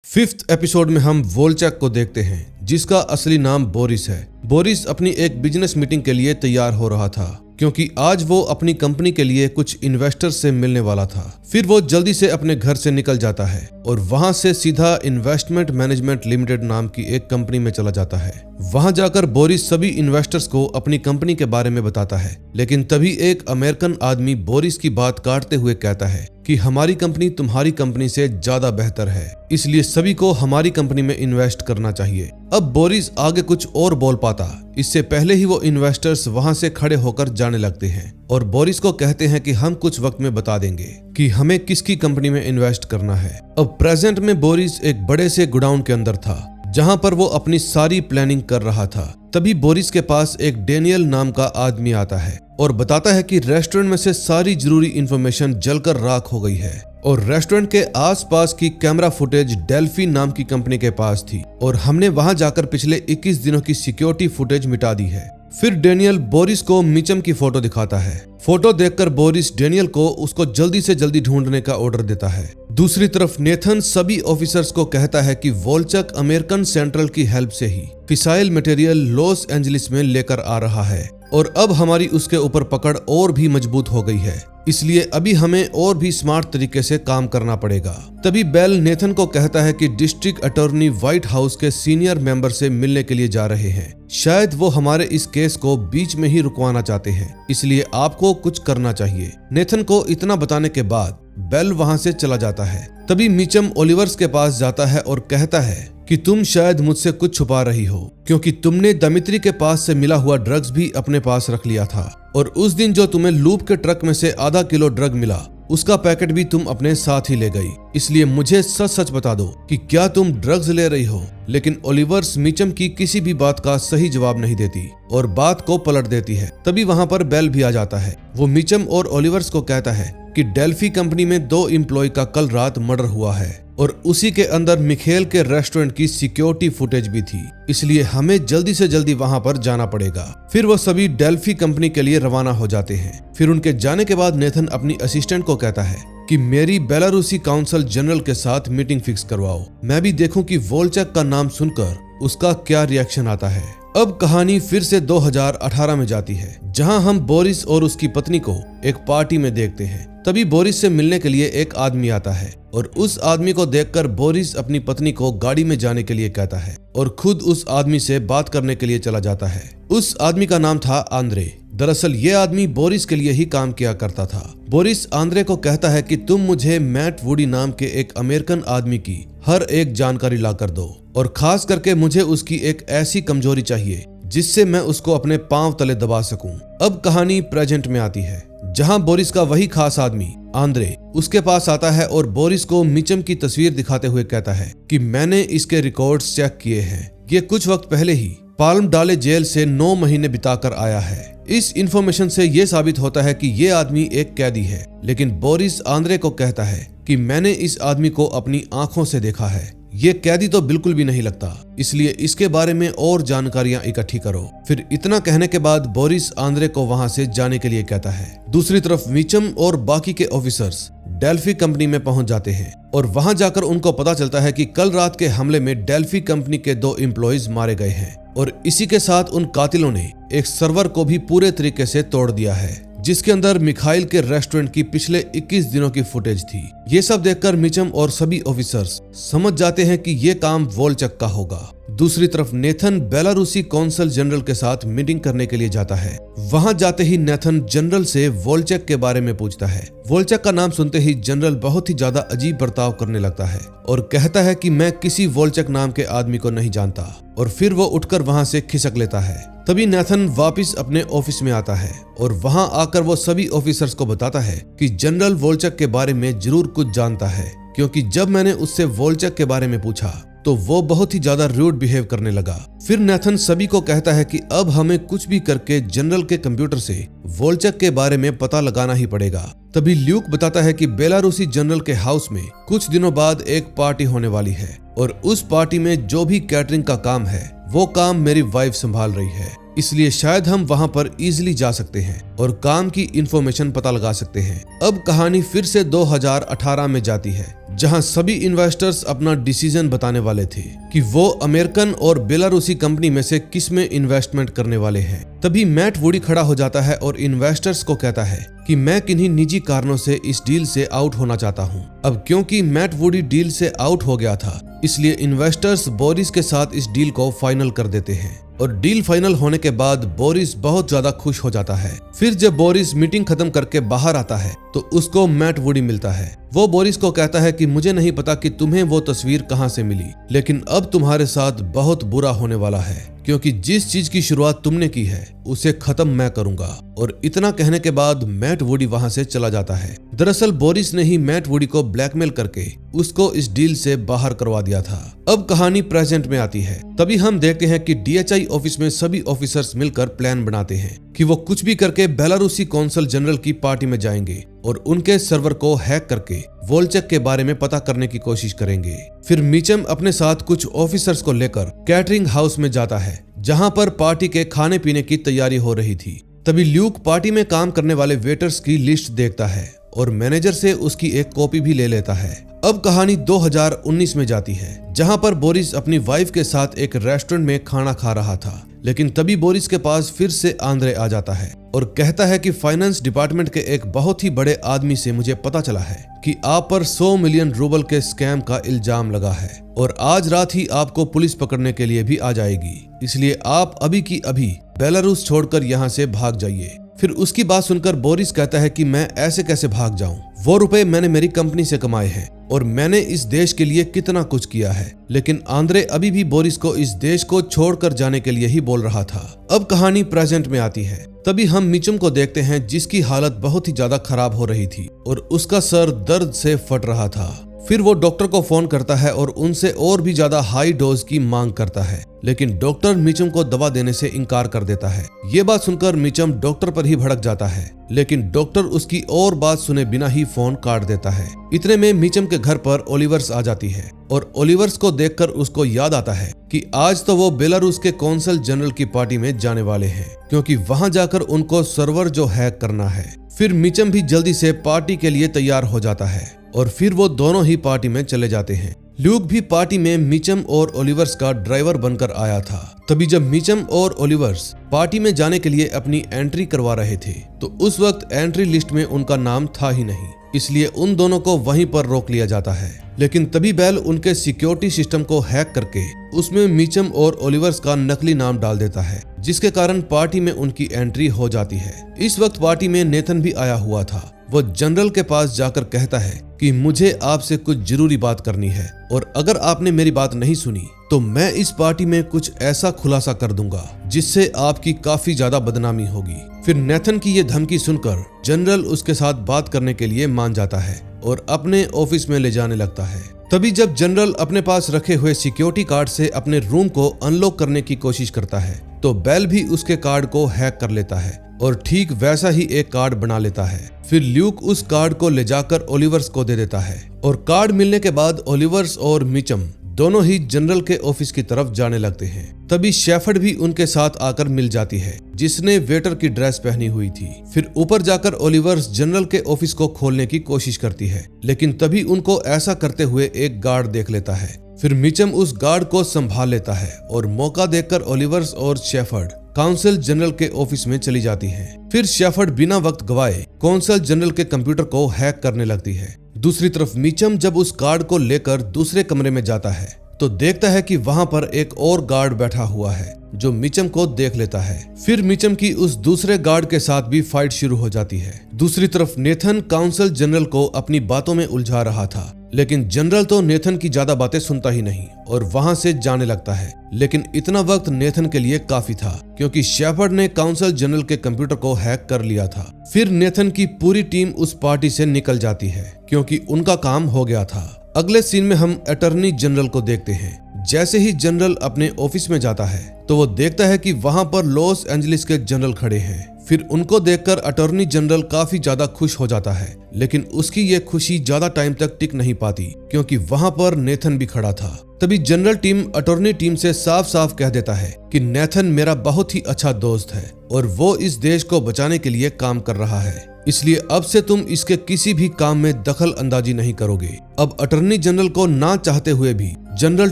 5th एपिसोड में हम वोल्चेक को देखते हैं, जिसका असली नाम बोरिस है। बोरिस अपनी एक बिजनेस मीटिंग के लिए तैयार हो रहा था, क्योंकि आज वो अपनी कंपनी के लिए कुछ इन्वेस्टर्स से मिलने वाला था। फिर वो जल्दी से अपने घर से निकल जाता है और वहां से सीधा इन्वेस्टमेंट मैनेजमेंट लिमिटेड नाम की एक कंपनी में चला जाता है। वहां जाकर बोरिस सभी इन्वेस्टर्स को अपनी कंपनी के बारे में बताता है, लेकिन तभी एक अमेरिकन आदमी बोरिस की बात काटते हुए कहता है कि हमारी कंपनी तुम्हारी कंपनी से ज्यादा बेहतर है, इसलिए सभी को हमारी कंपनी में इन्वेस्ट करना चाहिए। अब बोरिस आगे कुछ और बोल पाता, इससे पहले ही वो इन्वेस्टर्स वहां से खड़े होकर जाने लगते हैं और बोरिस को कहते हैं कि हम कुछ वक्त में बता देंगे कि हमें किसकी कंपनी में इन्वेस्ट करना है। अब प्रेजेंट में बोरिस एक बड़े से गोडाउन के अंदर था जहां पर वो अपनी सारी प्लानिंग कर रहा था। तभी बोरिस के पास एक डेनियल नाम का आदमी आता है और बताता है कि रेस्टोरेंट में से सारी जरूरी इंफॉर्मेशन जलकर राख हो गई है और रेस्टोरेंट के आसपास की कैमरा फुटेज डेल्फी नाम की कंपनी के पास थी और हमने वहां जाकर पिछले 21 दिनों की सिक्योरिटी फुटेज मिटा दी है। फिर डेनियल बोरिस को मिचम की फोटो दिखाता है। फोटो देखकर बोरिस डेनियल को उसको जल्दी से जल्दी ढूंढने का ऑर्डर देता है। दूसरी तरफ नेथन सभी ऑफिसर्स को कहता है कि वोल्चक अमेरिकन सेंट्रल की हेल्प से ही फिसाइल मटेरियल लॉस एंजलिस में लेकर आ रहा है और अब हमारी उसके ऊपर पकड़ और भी मजबूत हो गई है, इसलिए अभी हमें और भी स्मार्ट तरीके से काम करना पड़ेगा। तभी बेल नेथन को कहता है कि डिस्ट्रिक्ट अटॉर्नी व्हाइट हाउस के सीनियर मेंबर से मिलने के लिए जा रहे हैं, शायद वो हमारे इस केस को बीच में ही रुकवाना चाहते हैं, इसलिए आपको कुछ करना चाहिए। नेथन को इतना बताने के बाद बेल वहां से चला जाता है। तभी मिचम ओलिवर्स के पास जाता है और कहता है कि तुम शायद मुझसे कुछ छुपा रही हो क्योंकि तुमने दमित्री के पास से मिला हुआ ड्रग्स भी अपने पास रख लिया था और उस दिन जो तुम्हें लूप के ट्रक में से आधा किलो ड्रग मिला उसका पैकेट भी तुम अपने साथ ही ले गई, इसलिए मुझे सच सच बता दो कि क्या तुम ड्रग्स ले रही हो। लेकिन ओलिवर्स मिचम की किसी भी बात का सही जवाब नहीं देती और बात को पलट देती है। तभी वहां पर बेल भी आ जाता है। वो मिचम और ओलिवर्स को कहता है कि डेल्फी कंपनी में 2 एम्प्लॉय का कल रात मर्डर हुआ है और उसी के अंदर मिखेल के रेस्टोरेंट की सिक्योरिटी फुटेज भी थी, इसलिए हमें जल्दी से जल्दी वहां पर जाना पड़ेगा। फिर वो सभी डेल्फी कंपनी के लिए रवाना हो जाते हैं। फिर उनके जाने के बाद नेथन अपनी असिस्टेंट को कहता है कि मेरी बेलारूसी काउंसिल जनरल के साथ मीटिंग फिक्स करवाओ, मैं भी देखूं कि वोल्चक का नाम सुनकर उसका क्या रिएक्शन आता है। अब कहानी फिर से 2018 में जाती है जहां हम बोरिस और उसकी पत्नी को एक पार्टी में देखते हैं। तभी बोरिस से मिलने के लिए एक आदमी आता है और उस आदमी को देखकर बोरिस अपनी पत्नी को गाड़ी में जाने के लिए कहता है और खुद उस आदमी से बात करने के लिए चला जाता है। उस आदमी का नाम था आंद्रे। दरअसल ये आदमी बोरिस के लिए ही काम किया करता था। बोरिस आंद्रे को कहता है कि तुम मुझे मैट वुडी नाम के एक अमेरिकन आदमी की हर एक जानकारी ला कर दो और खास करके मुझे उसकी एक ऐसी कमजोरी चाहिए जिससे मैं उसको अपने पांव तले दबा सकूं। अब कहानी प्रेजेंट में आती है जहां बोरिस का वही खास आदमी आंद्रे उसके पास आता है और बोरिस को मिचम की तस्वीर दिखाते हुए कहता है कि मैंने इसके रिकॉर्ड्स चेक किए हैं, ये कुछ वक्त पहले ही पाल्म डाले जेल से 9 महीने बिताकर आया है। इस इंफॉर्मेशन से ये साबित होता है कि ये आदमी एक कैदी है, लेकिन बोरिस आंद्रे को कहता है कि मैंने इस आदमी को अपनी आंखों से देखा है, ये कैदी तो बिल्कुल भी नहीं लगता, इसलिए इसके बारे में और जानकारियां इकट्ठी करो। फिर इतना कहने के बाद बोरिस आंद्रे को वहां से जाने के लिए कहता है। दूसरी तरफ मिचम और बाकी के ऑफिसर्स डेल्फी कंपनी में पहुंच जाते हैं और वहां जाकर उनको पता चलता है कि कल रात के हमले में डेल्फी कंपनी के 2 एम्प्लॉइज मारे गए हैं और इसी के साथ उन कातिलों ने एक सर्वर को भी पूरे तरीके से तोड़ दिया है जिसके अंदर मिखाइल के रेस्टोरेंट की पिछले 21 दिनों की फुटेज थी। ये सब देखकर मिचम और सभी ऑफिसर्स समझ जाते हैं कि ये काम वोल्चक का होगा। दूसरी तरफ नेथन बेलारूसी कौंसल जनरल के साथ मीटिंग करने के लिए जाता है। वहां जाते ही नेथन जनरल से वोल्चक के बारे में पूछता है। वोल्चक का नाम सुनते ही जनरल बहुत ही ज्यादा अजीब बर्ताव करने लगता है और कहता है कि मैं किसी वोल्चक नाम के आदमी को नहीं जानता और फिर वो उठकर वहां से खिसक लेता है। तभी नेथन वापस अपने ऑफिस में आता है और वहां आकर वो सभी ऑफिसर्स को बताता है कि जनरल वोल्चक के बारे में जरूर कुछ जानता है, क्योंकि जब मैंने उससे वोल्चक के बारे में पूछा तो वो बहुत ही ज्यादा रूड बिहेव करने लगा। फिर नेथन सभी को कहता है कि अब हमें कुछ भी करके जनरल के कंप्यूटर से वोल्चक के बारे में पता लगाना ही पड़ेगा। तभी ल्यूक बताता है कि बेलारूसी जनरल के हाउस में कुछ दिनों बाद एक पार्टी होने वाली है और उस पार्टी में जो भी कैटरिंग का काम है वो काम मेरी वाइफ संभाल रही है, इसलिए शायद हम वहां पर इजीली जा सकते हैं और काम की इंफॉर्मेशन पता लगा सकते हैं। अब कहानी फिर से 2018 में जाती है जहां सभी इन्वेस्टर्स अपना डिसीजन बताने वाले थे कि वो अमेरिकन और बेलारूसी कंपनी में से किस में इन्वेस्टमेंट करने वाले हैं। तभी मैट वुडी खड़ा हो जाता है और इन्वेस्टर्स को कहता है कि मैं किन्हीं निजी कारणों से इस डील से आउट होना चाहता हूं। अब क्योंकि मैट वुडी डील से आउट हो गया था, इसलिए इन्वेस्टर्स बोरिस के साथ इस डील को फाइनल कर देते हैं और डील फाइनल होने के बाद बोरिस बहुत ज्यादा खुश हो जाता है। फिर जब बोरिस मीटिंग खत्म करके बाहर आता है तो उसको मैट वुडी मिलता है। वो बोरिस को कहता है कि मुझे नहीं पता कि तुम्हें वो तस्वीर कहां से मिली, लेकिन अब तुम्हारे साथ बहुत बुरा होने वाला है, क्योंकि जिस चीज की शुरुआत तुमने की है उसे खत्म मैं करूंगा। और इतना कहने के बाद मैट वुडी वहां से चला जाता है। दरअसल बोरिस ने ही मैट वुडी को ब्लैकमेल करके उसको इस डील से बाहर करवा दिया था। अब कहानी प्रेजेंट में आती है। तभी हम देखते हैं कि DHI ऑफिस में सभी ऑफिसर्स मिलकर प्लान बनाते हैं कि वो कुछ भी करके बेलारूसी कौंसल जनरल की पार्टी में जाएंगे और उनके सर्वर को हैक करके वोल्चेक के बारे में पता करने की कोशिश करेंगे। फिर मीचम अपने साथ कुछ ऑफिसर्स को लेकर कैटरिंग हाउस में जाता है, जहां पर पार्टी के खाने पीने की तैयारी हो रही थी। तभी ल्यूक पार्टी में काम करने वाले वेटर्स की लिस्ट देखता है और मैनेजर से उसकी एक कॉपी भी ले लेता है। अब कहानी 2019 में जाती है, जहां पर बोरिस अपनी वाइफ के साथ एक रेस्टोरेंट में खाना खा रहा था। लेकिन तभी बोरिस के पास फिर से आंद्रे आ जाता है और कहता है कि फाइनेंस डिपार्टमेंट के एक बहुत ही बड़े आदमी से मुझे पता चला है कि आप पर 100 मिलियन रूबल के स्कैम का इल्जाम लगा है और आज रात ही आपको पुलिस पकड़ने के लिए भी आ जाएगी, इसलिए आप अभी की अभी बेलारूस छोड़कर यहाँ से भाग जाइए। फिर उसकी बात सुनकर बोरिस कहता है कि मैं ऐसे कैसे भाग जाऊं, वो रुपए मैंने मेरी कंपनी से कमाए हैं और मैंने इस देश के लिए कितना कुछ किया है। लेकिन आंद्रे अभी भी बोरिस को इस देश को छोड़कर जाने के लिए ही बोल रहा था। अब कहानी प्रेजेंट में आती है। तभी हम मिचम को देखते हैं, जिसकी हालत बहुत ही ज्यादा खराब हो रही थी और उसका सर दर्द से फट रहा था। फिर वो डॉक्टर को फोन करता है और उनसे और भी ज्यादा हाई डोज की मांग करता है, लेकिन डॉक्टर मिचम को दवा देने से इनकार कर देता है। ये बात सुनकर मिचम डॉक्टर पर ही भड़क जाता है, लेकिन डॉक्टर उसकी और बात सुने बिना ही फोन काट देता है। इतने में मिचम के घर पर ओलिवर्स आ जाती है और ओलिवर्स को देखकर उसको याद आता है कि आज तो वो बेलारूस के कौंसल जनरल की पार्टी में जाने वाले हैं, क्योंकि वहां जाकर उनको सर्वर जो हैक करना है। फिर मिचम भी जल्दी से पार्टी के लिए तैयार हो जाता है और फिर वो दोनों ही पार्टी में चले जाते हैं। ल्यूक भी पार्टी में मिचम और ओलिवर्स का ड्राइवर बनकर आया था। तभी जब मिचम और ओलिवर्स पार्टी में जाने के लिए अपनी एंट्री करवा रहे थे तो उस वक्त एंट्री लिस्ट में उनका नाम था ही नहीं, इसलिए उन दोनों को वहीं पर रोक लिया जाता है। लेकिन तभी बेल उनके सिक्योरिटी सिस्टम को हैक करके उसमें मिचम और ओलिवर्स का नकली नाम डाल देता है, जिसके कारण पार्टी में उनकी एंट्री हो जाती है। इस वक्त पार्टी में नेथन भी आया हुआ था। वो जनरल के पास जाकर कहता है कि मुझे आपसे कुछ जरूरी बात करनी है और अगर आपने मेरी बात नहीं सुनी तो मैं इस पार्टी में कुछ ऐसा खुलासा कर दूंगा जिससे आपकी काफी ज्यादा बदनामी होगी। फिर नेथन की ये धमकी सुनकर जनरल उसके साथ बात करने के लिए मान जाता है और अपने ऑफिस में ले जाने लगता है। तभी जब जनरल अपने पास रखे हुए सिक्योरिटी कार्ड से अपने रूम को अनलॉक करने की कोशिश करता है तो बेल भी उसके कार्ड को हैक कर लेता है और ठीक वैसा ही एक कार्ड बना लेता है। फिर ल्यूक उस कार्ड को ले जाकर ओलिवर्स को दे देता है और कार्ड मिलने के बाद ओलिवर्स और मिचम दोनों ही जनरल के ऑफिस की तरफ जाने लगते हैं। तभी शेफर्ड भी उनके साथ आकर मिल जाती है, जिसने वेटर की ड्रेस पहनी हुई थी। फिर ऊपर जाकर ओलिवर्स जनरल के ऑफिस को खोलने की कोशिश करती है, लेकिन तभी उनको ऐसा करते हुए एक गार्ड देख लेता है। फिर मिचम उस गार्ड को संभाल लेता है और मौका देखकर ओलिवर्स और शेफर्ड काउंसिल जनरल के ऑफिस में चली जाती है। फिर शेफर्ड बिना वक्त गवाए काउंसिल जनरल के कंप्यूटर को हैक करने लगती है। दूसरी तरफ मिचम जब उस कार्ड को लेकर दूसरे कमरे में जाता है तो देखता है कि वहां पर एक और गार्ड बैठा हुआ है जो मिचम को देख लेता है। फिर मिचम की उस दूसरे गार्ड के साथ भी फाइट शुरू हो जाती है। दूसरी तरफ नेथन काउंसिल जनरल को अपनी बातों में उलझा रहा था, लेकिन जनरल तो नेथन की ज्यादा बातें सुनता ही नहीं और वहां से जाने लगता है। लेकिन इतना वक्त नेथन के लिए काफी था, क्योंकि शेफर्ड ने काउंसिल जनरल के कंप्यूटर को हैक कर लिया था। फिर नेथन की पूरी टीम उस पार्टी से निकल जाती है, क्योंकि उनका काम हो गया था। अगले सीन में हम अटॉर्नी जनरल को देखते हैं। जैसे ही जनरल अपने ऑफिस में जाता है तो वो देखता है कि वहां पर लॉस एंजलिस के जनरल खड़े हैं। फिर उनको देखकर अटॉर्नी जनरल काफी ज्यादा खुश हो जाता है, लेकिन उसकी ये खुशी ज्यादा टाइम तक टिक नहीं पाती, क्योंकि वहां पर नेथन भी खड़ा था। तभी जनरल टीम अटॉर्नी टीम से साफ साफ कह देता है कि नेथन मेरा बहुत ही अच्छा दोस्त है और वो इस देश को बचाने के लिए काम कर रहा है, इसलिए अब से तुम इसके किसी भी काम में दखल अंदाजी नहीं करोगे। अब अटॉर्नी जनरल को ना चाहते हुए भी जनरल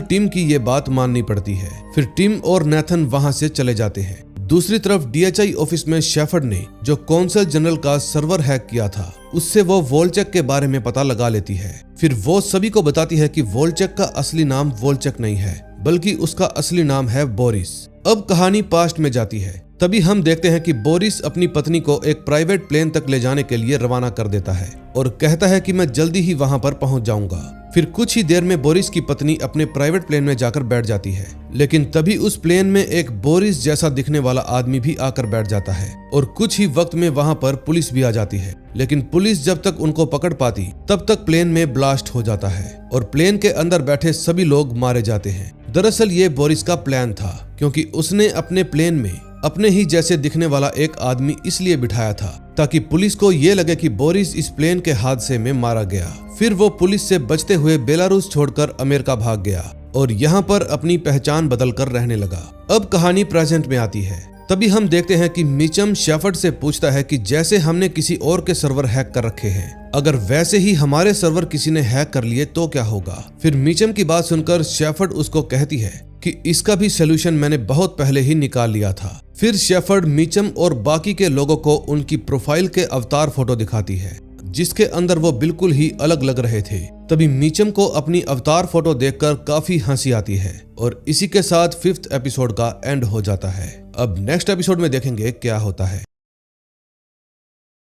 टीम की ये बात माननी पड़ती है। फिर टीम और नेथन वहां से चले जाते हैं। दूसरी तरफ DHI ऑफिस में शेफर्ड ने जो कौंसल जनरल का सर्वर हैक किया था, उससे वो वोल्चेक के बारे में पता लगा लेती है। फिर वो सभी को बताती है कि वोल्चेक का असली नाम वोल्चेक नहीं है, बल्कि उसका असली नाम है बोरिस। अब कहानी पास्ट में जाती है। तभी हम देखते हैं कि बोरिस अपनी पत्नी को एक प्राइवेट प्लेन तक ले जाने के लिए रवाना कर देता है और कहता है कि मैं जल्दी ही वहां पर पहुंच जाऊंगा। फिर कुछ ही देर में बोरिस की पत्नी अपने प्राइवेट प्लेन में जाकर बैठ जाती है, लेकिन तभी उस प्लेन में एक बोरिस जैसा दिखने वाला आदमी भी आकर बैठ जाता है और कुछ ही वक्त में वहां पर पुलिस भी आ जाती है। लेकिन पुलिस जब तक उनको पकड़ पाती तब तक प्लेन में ब्लास्ट हो जाता है और प्लेन के अंदर बैठे सभी लोग मारे जाते हैं। दरअसल ये बोरिस का प्लान था, क्योंकि उसने अपने प्लेन में अपने ही जैसे दिखने वाला एक आदमी इसलिए बिठाया था ताकि पुलिस को ये लगे कि बोरिस इस प्लेन के हादसे में मारा गया। फिर वो पुलिस से बचते हुए बेलारूस छोड़कर अमेरिका भाग गया और यहाँ पर अपनी पहचान बदलकर रहने लगा। अब कहानी प्रेजेंट में आती है। तभी हम देखते हैं कि मिचम शेफर्ड से पूछता है कि जैसे हमने किसी और के सर्वर हैक कर रखे हैं, अगर वैसे ही हमारे सर्वर किसी ने हैक कर लिए तो क्या होगा। फिर मिचम की बात सुनकर शेफर्ड उसको कहती है कि इसका भी सलूशन मैंने बहुत पहले ही निकाल लिया था। फिर शेफर्ड मिचम और बाकी के लोगों को उनकी प्रोफाइल के अवतार फोटो दिखाती है, जिसके अंदर वो बिल्कुल ही अलग लग रहे थे। तभी मिचम को अपनी अवतार फोटो देखकर काफी हंसी आती है और इसी के साथ 5th एपिसोड का एंड हो जाता है। अब नेक्स्ट एपिसोड में देखेंगे क्या होता है।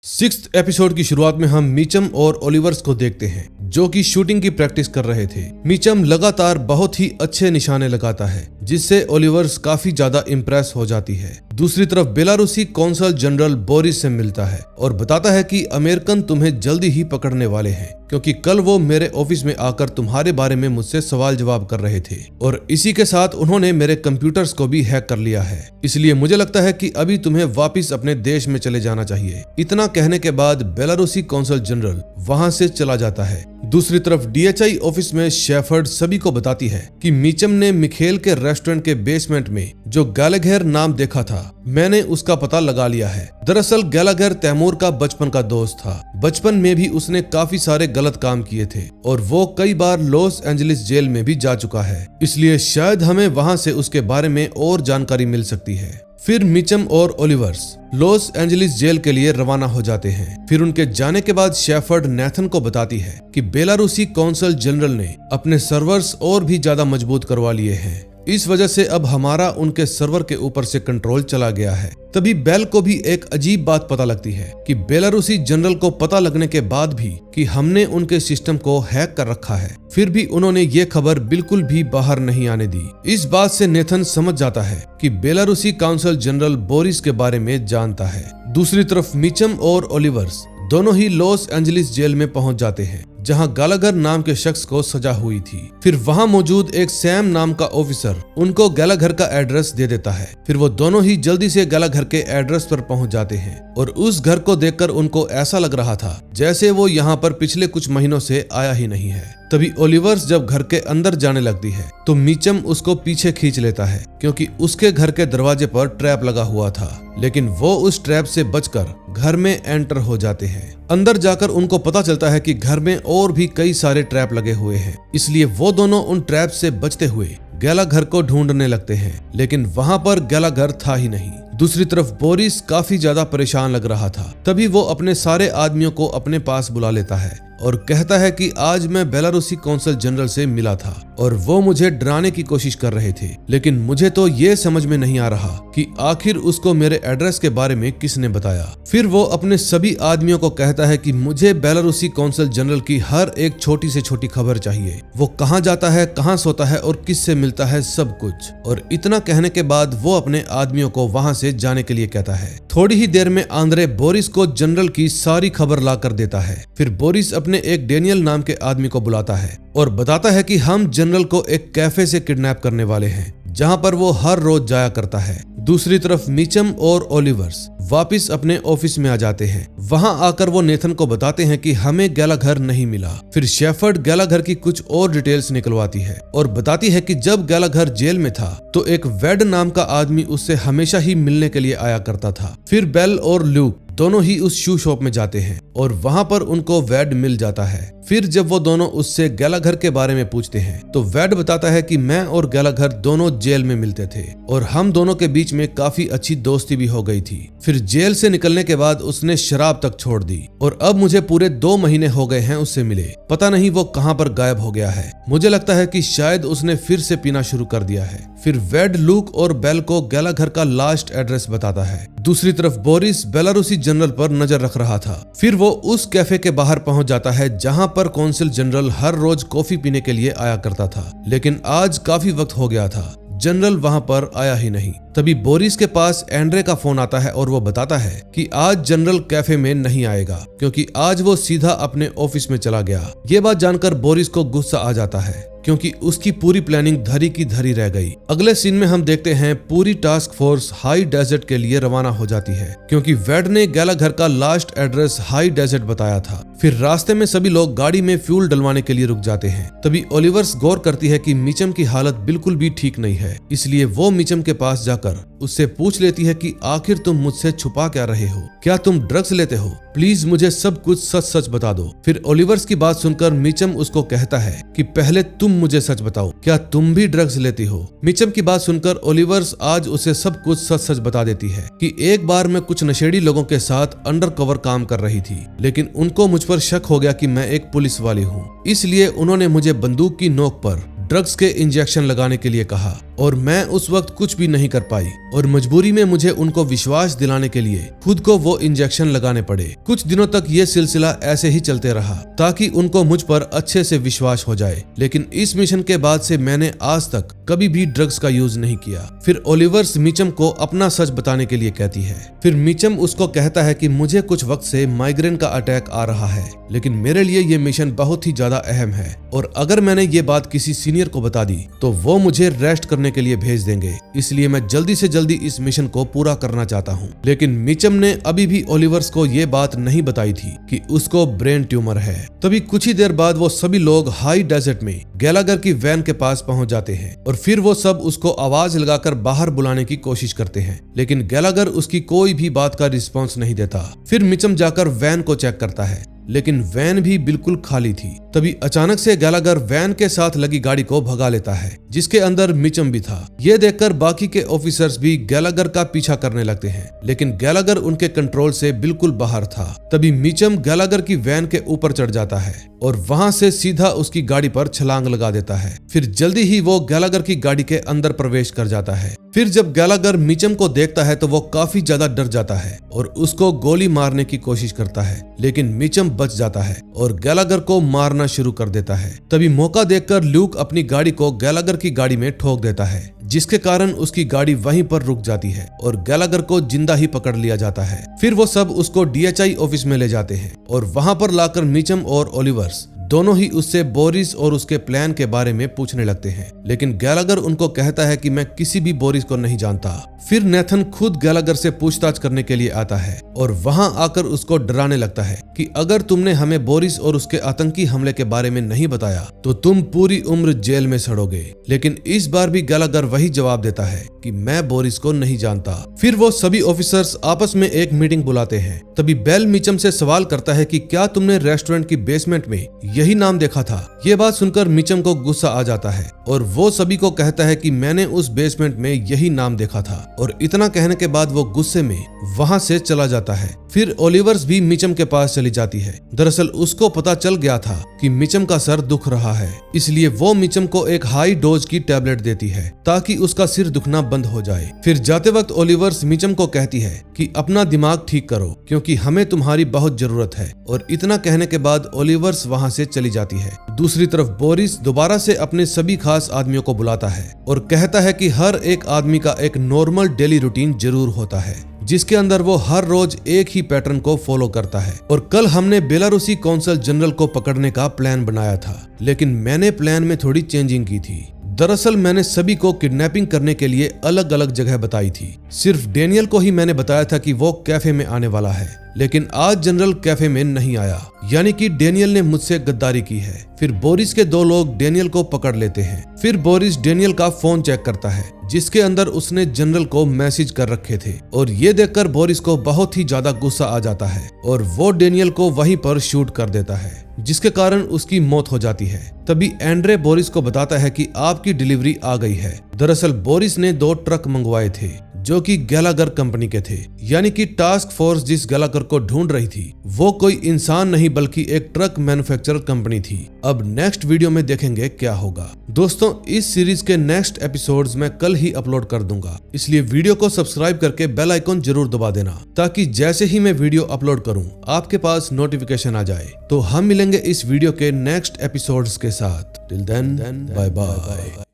6th एपिसोड की शुरुआत में हम मिचम और ओलिवर्स को देखते हैं, जो कि शूटिंग की प्रैक्टिस कर रहे थे। मिचम लगातार बहुत ही अच्छे निशाने लगाता है, जिससे ओलिवर्स काफी ज्यादा इम्प्रेस हो जाती है। दूसरी तरफ बेलारूसी कौंसल जनरल बोरिस से मिलता है और बताता है कि अमेरिकन तुम्हें जल्दी ही पकड़ने वाले हैं, क्योंकि कल वो मेरे ऑफिस में आकर तुम्हारे बारे में मुझसे सवाल जवाब कर रहे थे और इसी के साथ उन्होंने मेरे कंप्यूटर्स को भी हैक कर लिया है। इसलिए मुझे लगता है कि अभी तुम्हें वापिस अपने देश में चले जाना चाहिए। इतना कहने के बाद बेलारूसी कौंसल जनरल वहां से चला जाता है। दूसरी तरफ DHI ऑफिस में शेफर्ड सभी को बताती है कि मिचम ने मिखेल के रेस्टोरेंट के बेसमेंट में जो गैलाघर नाम देखा था, मैंने उसका पता लगा लिया है। दरअसल गैलाघर तैमूर का बचपन का दोस्त था। बचपन में भी उसने काफी सारे गलत काम किए थे और वो कई बार लॉस एंजलिस जेल में भी जा चुका है, इसलिए शायद हमें वहां से उसके बारे में और जानकारी मिल सकती है। फिर मिचम और ओलिवर्स लॉस एंजलिस जेल के लिए रवाना हो जाते हैं। फिर उनके जाने के बाद शेफर्ड नेथन को बताती है कि बेलारूसी कौंसल जनरल ने अपने सर्वर्स और भी ज्यादा मजबूत करवा लिए हैं। इस वजह से अब हमारा उनके सर्वर के ऊपर से कंट्रोल चला गया है। तभी बेल को भी एक अजीब बात पता लगती है कि बेलारूसी जनरल को पता लगने के बाद भी कि हमने उनके सिस्टम को हैक कर रखा है, फिर भी उन्होंने ये खबर बिल्कुल भी बाहर नहीं आने दी। इस बात से नेथन समझ जाता है कि बेलारूसी काउंसिल जनरल बोरिस के बारे में जानता है। दूसरी तरफ मिचम और ओलिवर्स दोनों ही लॉस एंजलिस जेल में पहुंच जाते हैं, जहां गैलाघर नाम के शख्स को सजा हुई थी। फिर वहां मौजूद एक सैम नाम का ऑफिसर उनको गैलाघर का एड्रेस दे देता है। फिर वो दोनों ही जल्दी से गैलाघर के एड्रेस पर पहुंच जाते हैं और उस घर को देखकर उनको ऐसा लग रहा था जैसे वो यहाँ पर पिछले कुछ महीनों से आया ही नहीं है। तभी ओलिवर्स जब घर के अंदर जाने लगती है तो मिचम उसको पीछे खींच लेता है, क्योंकि उसके घर के दरवाजे पर ट्रैप लगा हुआ था, लेकिन वो उस ट्रैप से बचकर घर में एंटर हो जाते हैं। अंदर जाकर उनको पता चलता है कि घर में और भी कई सारे ट्रैप लगे हुए हैं, इसलिए वो दोनों उन ट्रैप से बचते हुए गैलाघर को ढूंढने लगते हैं, लेकिन वहां पर गैलाघर था ही नहीं। दूसरी तरफ बोरिस काफी ज्यादा परेशान लग रहा था। तभी वो अपने सारे आदमियों को अपने पास बुला लेता है और कहता है कि आज मैं बेलारूसी कौंसल जनरल से मिला था और वो मुझे डराने की कोशिश कर रहे थे, लेकिन मुझे तो ये समझ में नहीं आ रहा कि आखिर उसको मेरे एड्रेस के बारे में किसने बताया। फिर वो अपने सभी आदमियों को कहता है कि मुझे बेलारूसी कौंसल जनरल की हर एक छोटी से छोटी खबर चाहिए, वो कहाँ जाता है, कहाँ सोता है और किससे मिलता है, सब कुछ। और इतना कहने के बाद वो अपने आदमियों को वहां से जाने के लिए कहता है। थोड़ी ही देर में आंद्रे बोरिस को जनरल की सारी खबर ला कर देता है। फिर बोरिस अपने एक डेनियल नाम के आदमी को बुलाता है और बताता है कि हम जनरल को एक कैफे से किडनैप करने वाले हैं, जहां पर वो हर रोज जाया करता है। दूसरी तरफ मिचम और ओलिवर्स वापिस अपने ऑफिस में आ जाते हैं। वहां आकर वो नेथन को बताते हैं कि हमें गैलाघर नहीं मिला। फिर शेफर्ड गैलाघर की कुछ और डिटेल्स निकलवाती है और बताती है कि जब गैलाघर जेल में था तो एक वेड नाम का आदमी उससे हमेशा ही मिलने के लिए आया करता था। फिर बेल और ल्यूक दोनों ही उस शू शॉप में जाते हैं और वहां पर उनको वेड मिल जाता है। फिर जब वो दोनों उससे गैलाघर के बारे में पूछते हैं तो वेड बताता है कि मैं और गैलाघर दोनों जेल में मिलते थे और हम दोनों के बीच में काफी अच्छी दोस्ती भी हो गई थी। फिर जेल से निकलने के बाद उसने शराब तक छोड़ दी और अब मुझे पूरे 2 महीने हो गए हैं उससे मिले। पता नहीं वो कहां पर गायब हो गया है। मुझे लगता है कि शायद उसने फिर से पीना शुरू कर दिया है। फिर वेड लूक और बेल को गैलाघर का लास्ट एड्रेस बताता है। दूसरी तरफ बोरिस बेलारूसी जनरल पर नजर रख रहा था। फिर वो उस कैफे के बाहर पहुंच जाता है जहां पर कौंसिल जनरल हर रोज कॉफी पीने के लिए आया करता था, लेकिन आज काफी वक्त हो गया था, जनरल वहां पर आया ही नहीं। तभी बोरिस के पास एंड्रे का फोन आता है और वो बताता है कि आज जनरल कैफे में नहीं आएगा क्योंकि आज वो सीधा अपने ऑफिस में चला गया। ये बात जानकर बोरिस को गुस्सा आ जाता है क्योंकि उसकी पूरी प्लानिंग धरी की धरी रह गई। अगले सीन में हम देखते हैं पूरी टास्क फोर्स हाई डेजर्ट के लिए रवाना हो जाती है क्योंकि वेड ने गैलाघर का लास्ट एड्रेस हाई डेजर्ट बताया था। फिर रास्ते में सभी लोग गाड़ी में फ्यूल डलवाने के लिए रुक जाते हैं। तभी ओलिवर्स गौर करती है कि मिचम की हालत बिल्कुल भी ठीक नहीं है, इसलिए वो मिचम के पास जाकर उससे पूछ लेती है कि आखिर तुम मुझसे छुपा क्या रहे हो? क्या तुम ड्रग्स लेते हो? प्लीज मुझे सब कुछ सच सच बता दो। फिर ओलिवर्स की बात सुनकर मिचम उसको कहता है कि पहले तुम मुझे सच बताओ, क्या तुम भी ड्रग्स लेती हो? मिचम की बात सुनकर ओलिवर्स आज उसे सब कुछ सच सच बता देती है कि एक बार मैं कुछ नशेड़ी लोगों के साथ अंडर कवर काम कर रही थी, लेकिन उनको मुझ पर शक हो गया कि मैं एक पुलिस वाली हूँ, इसलिए उन्होंने मुझे बंदूक की नोक पर ड्रग्स के इंजेक्शन लगाने के लिए कहा और मैं उस वक्त कुछ भी नहीं कर पाई और मजबूरी में मुझे उनको विश्वास दिलाने के लिए खुद को वो इंजेक्शन लगाने पड़े। कुछ दिनों तक ये सिलसिला ऐसे ही चलते रहा ताकि उनको मुझ पर अच्छे से विश्वास हो जाए, लेकिन इस मिशन के बाद से मैंने आज तक कभी भी ड्रग्स का यूज नहीं किया। फिर ओलिवर्स मिचम को अपना सच बताने के लिए कहती है। फिर मिचम उसको कहता है कि मुझे कुछ वक्त से माइग्रेन का अटैक आ रहा है, लेकिन मेरे लिए ये मिशन बहुत ही ज्यादा अहम है और अगर मैंने ये बात किसी सीनियर को बता दी तो वो मुझे रेस्ट करने के लिए भेज देंगे, इसलिए मैं जल्दी से जल्दी इस मिशन को पूरा करना चाहता हूँ। लेकिन मिचम ने अभी भी ओलिवर्स को ये बात नहीं बताई थी कि उसको ब्रेन ट्यूमर है। तभी कुछ ही देर बाद वो सभी लोग हाई डेजर्ट में गैलाघर की वैन के पास पहुंच जाते हैं और फिर वो सब उसको आवाज लगाकर बाहर बुलाने की कोशिश करते हैं, लेकिन गैलाघर उसकी कोई भी बात का रिस्पॉन्स नहीं देता। फिर मिचम जाकर वैन को चेक करता है, लेकिन वैन भी बिल्कुल खाली थी। तभी अचानक से गैलाघर वैन के साथ लगी गाड़ी को भगा लेता है जिसके अंदर मिचम भी था। ये देखकर बाकी के ऑफिसर्स भी गैलाघर का पीछा करने लगते हैं, लेकिन गैलाघर उनके कंट्रोल से बिल्कुल बाहर था। तभी मिचम गैलाघर की वैन के ऊपर चढ़ जाता है और वहां से सीधा उसकी गाड़ी पर छलांग लगा देता है। फिर जल्दी ही वो गैलाघर की गाड़ी के अंदर प्रवेश कर जाता है। फिर जब गैलाघर मिचम को देखता है तो वो काफी ज्यादा डर जाता है और उसको गोली मारने की कोशिश करता है, लेकिन मिचम बच जाता है और गैलाघर को मारना शुरू कर देता है। तभी मौका देखकर ल्यूक अपनी गाड़ी को गैलाघर की गाड़ी में ठोक देता है, जिसके कारण उसकी गाड़ी वहीं पर रुक जाती है और गैलाघर को जिंदा ही पकड़ लिया जाता है। फिर वो सब उसको DHI ऑफिस में ले जाते हैं और वहां पर लाकर मिचम और ओलिवर्स दोनों ही उससे बोरिस और उसके प्लान के बारे में पूछने लगते हैं, लेकिन गैलाघर उनको कहता है कि मैं किसी भी बोरिस को नहीं जानता। फिर नेथन खुद गैलाघर से पूछताछ करने के लिए आता है और वहां आकर उसको डराने लगता है कि अगर तुमने हमें बोरिस और उसके आतंकी हमले के बारे में नहीं बताया तो तुम पूरी उम्र जेल में सड़ोगे। लेकिन इस बार भी गैलाघर वही जवाब देता है कि मैं बोरिस को नहीं जानता। फिर वो सभी ऑफिसर्स आपस में एक मीटिंग बुलाते हैं। तभी बेल मिचम से सवाल करता है कि क्या तुमने रेस्टोरेंट की बेसमेंट में यही नाम देखा था? ये बात सुनकर मिचम को गुस्सा आ जाता है और वो सभी को कहता है कि मैंने उस बेसमेंट में यही नाम देखा था, और इतना कहने के बाद वो गुस्से में वहां से चला जाता है। फिर ओलिवर्स भी मिचम के पास चली जाती है। दरअसल उसको पता चल गया था कि मिचम का सर दुख रहा है, इसलिए वो मिचम को एक हाई डोज की टैबलेट देती है ताकि उसका सिर दुखना बंद हो जाए। फिर जाते वक्त ओलिवर्स मिचम को कहती है कि अपना दिमाग ठीक करो क्योंकि हमें तुम्हारी बहुत जरूरत है, और इतना कहने के बाद ओलिवर्स वहां से चली जाती है। दूसरी तरफ बोरिस दोबारा से अपने सभी खास आदमियों को बुलाता है और कहता है कि हर एक आदमी का एक नॉर्मल डेली रूटीन जरूर होता है जिसके अंदर वो हर रोज एक ही पैटर्न को फॉलो करता है। और कल हमने बेलारूसी कौंसल जनरल को पकड़ने का प्लान बनाया था, लेकिन मैंने प्लान में थोड़ी चेंजिंग की थी। दरअसल मैंने सभी को किडनैपिंग करने के लिए अलग अलग जगह बताई थी। सिर्फ डेनियल को ही मैंने बताया था कि वो कैफे में आने वाला है, लेकिन आज जनरल कैफे में नहीं आया, यानी कि डेनियल ने मुझसे गद्दारी की है। फिर बोरिस के 2 लोग डेनियल को पकड़ लेते हैं। फिर बोरिस डेनियल का फोन चेक करता है जिसके अंदर उसने जनरल को मैसेज कर रखे थे, और ये देखकर बोरिस को बहुत ही ज्यादा गुस्सा आ जाता है और वो डेनियल को वहीं पर शूट कर देता है, जिसके कारण उसकी मौत हो जाती है। तभी एंड्रे बोरिस को बताता है कि आपकी डिलीवरी आ गई है। दरअसल बोरिस ने 2 ट्रक मंगवाए थे जो कि गैलागर कंपनी के थे, यानी कि टास्क फोर्स जिस गैलागर को ढूंढ रही थी वो कोई इंसान नहीं बल्कि एक ट्रक मैन्युफैक्चरर कंपनी थी। अब नेक्स्ट वीडियो में देखेंगे क्या होगा। दोस्तों, इस सीरीज के नेक्स्ट एपिसोड्स मैं कल ही अपलोड कर दूंगा, इसलिए वीडियो को सब्सक्राइब करके बेल आइकन जरूर दबा देना ताकि जैसे ही मैं वीडियो अपलोड करूं आपके पास नोटिफिकेशन आ जाए। तो हम मिलेंगे इस वीडियो के नेक्स्ट एपिसोड्स के साथ। Till then, bye bye.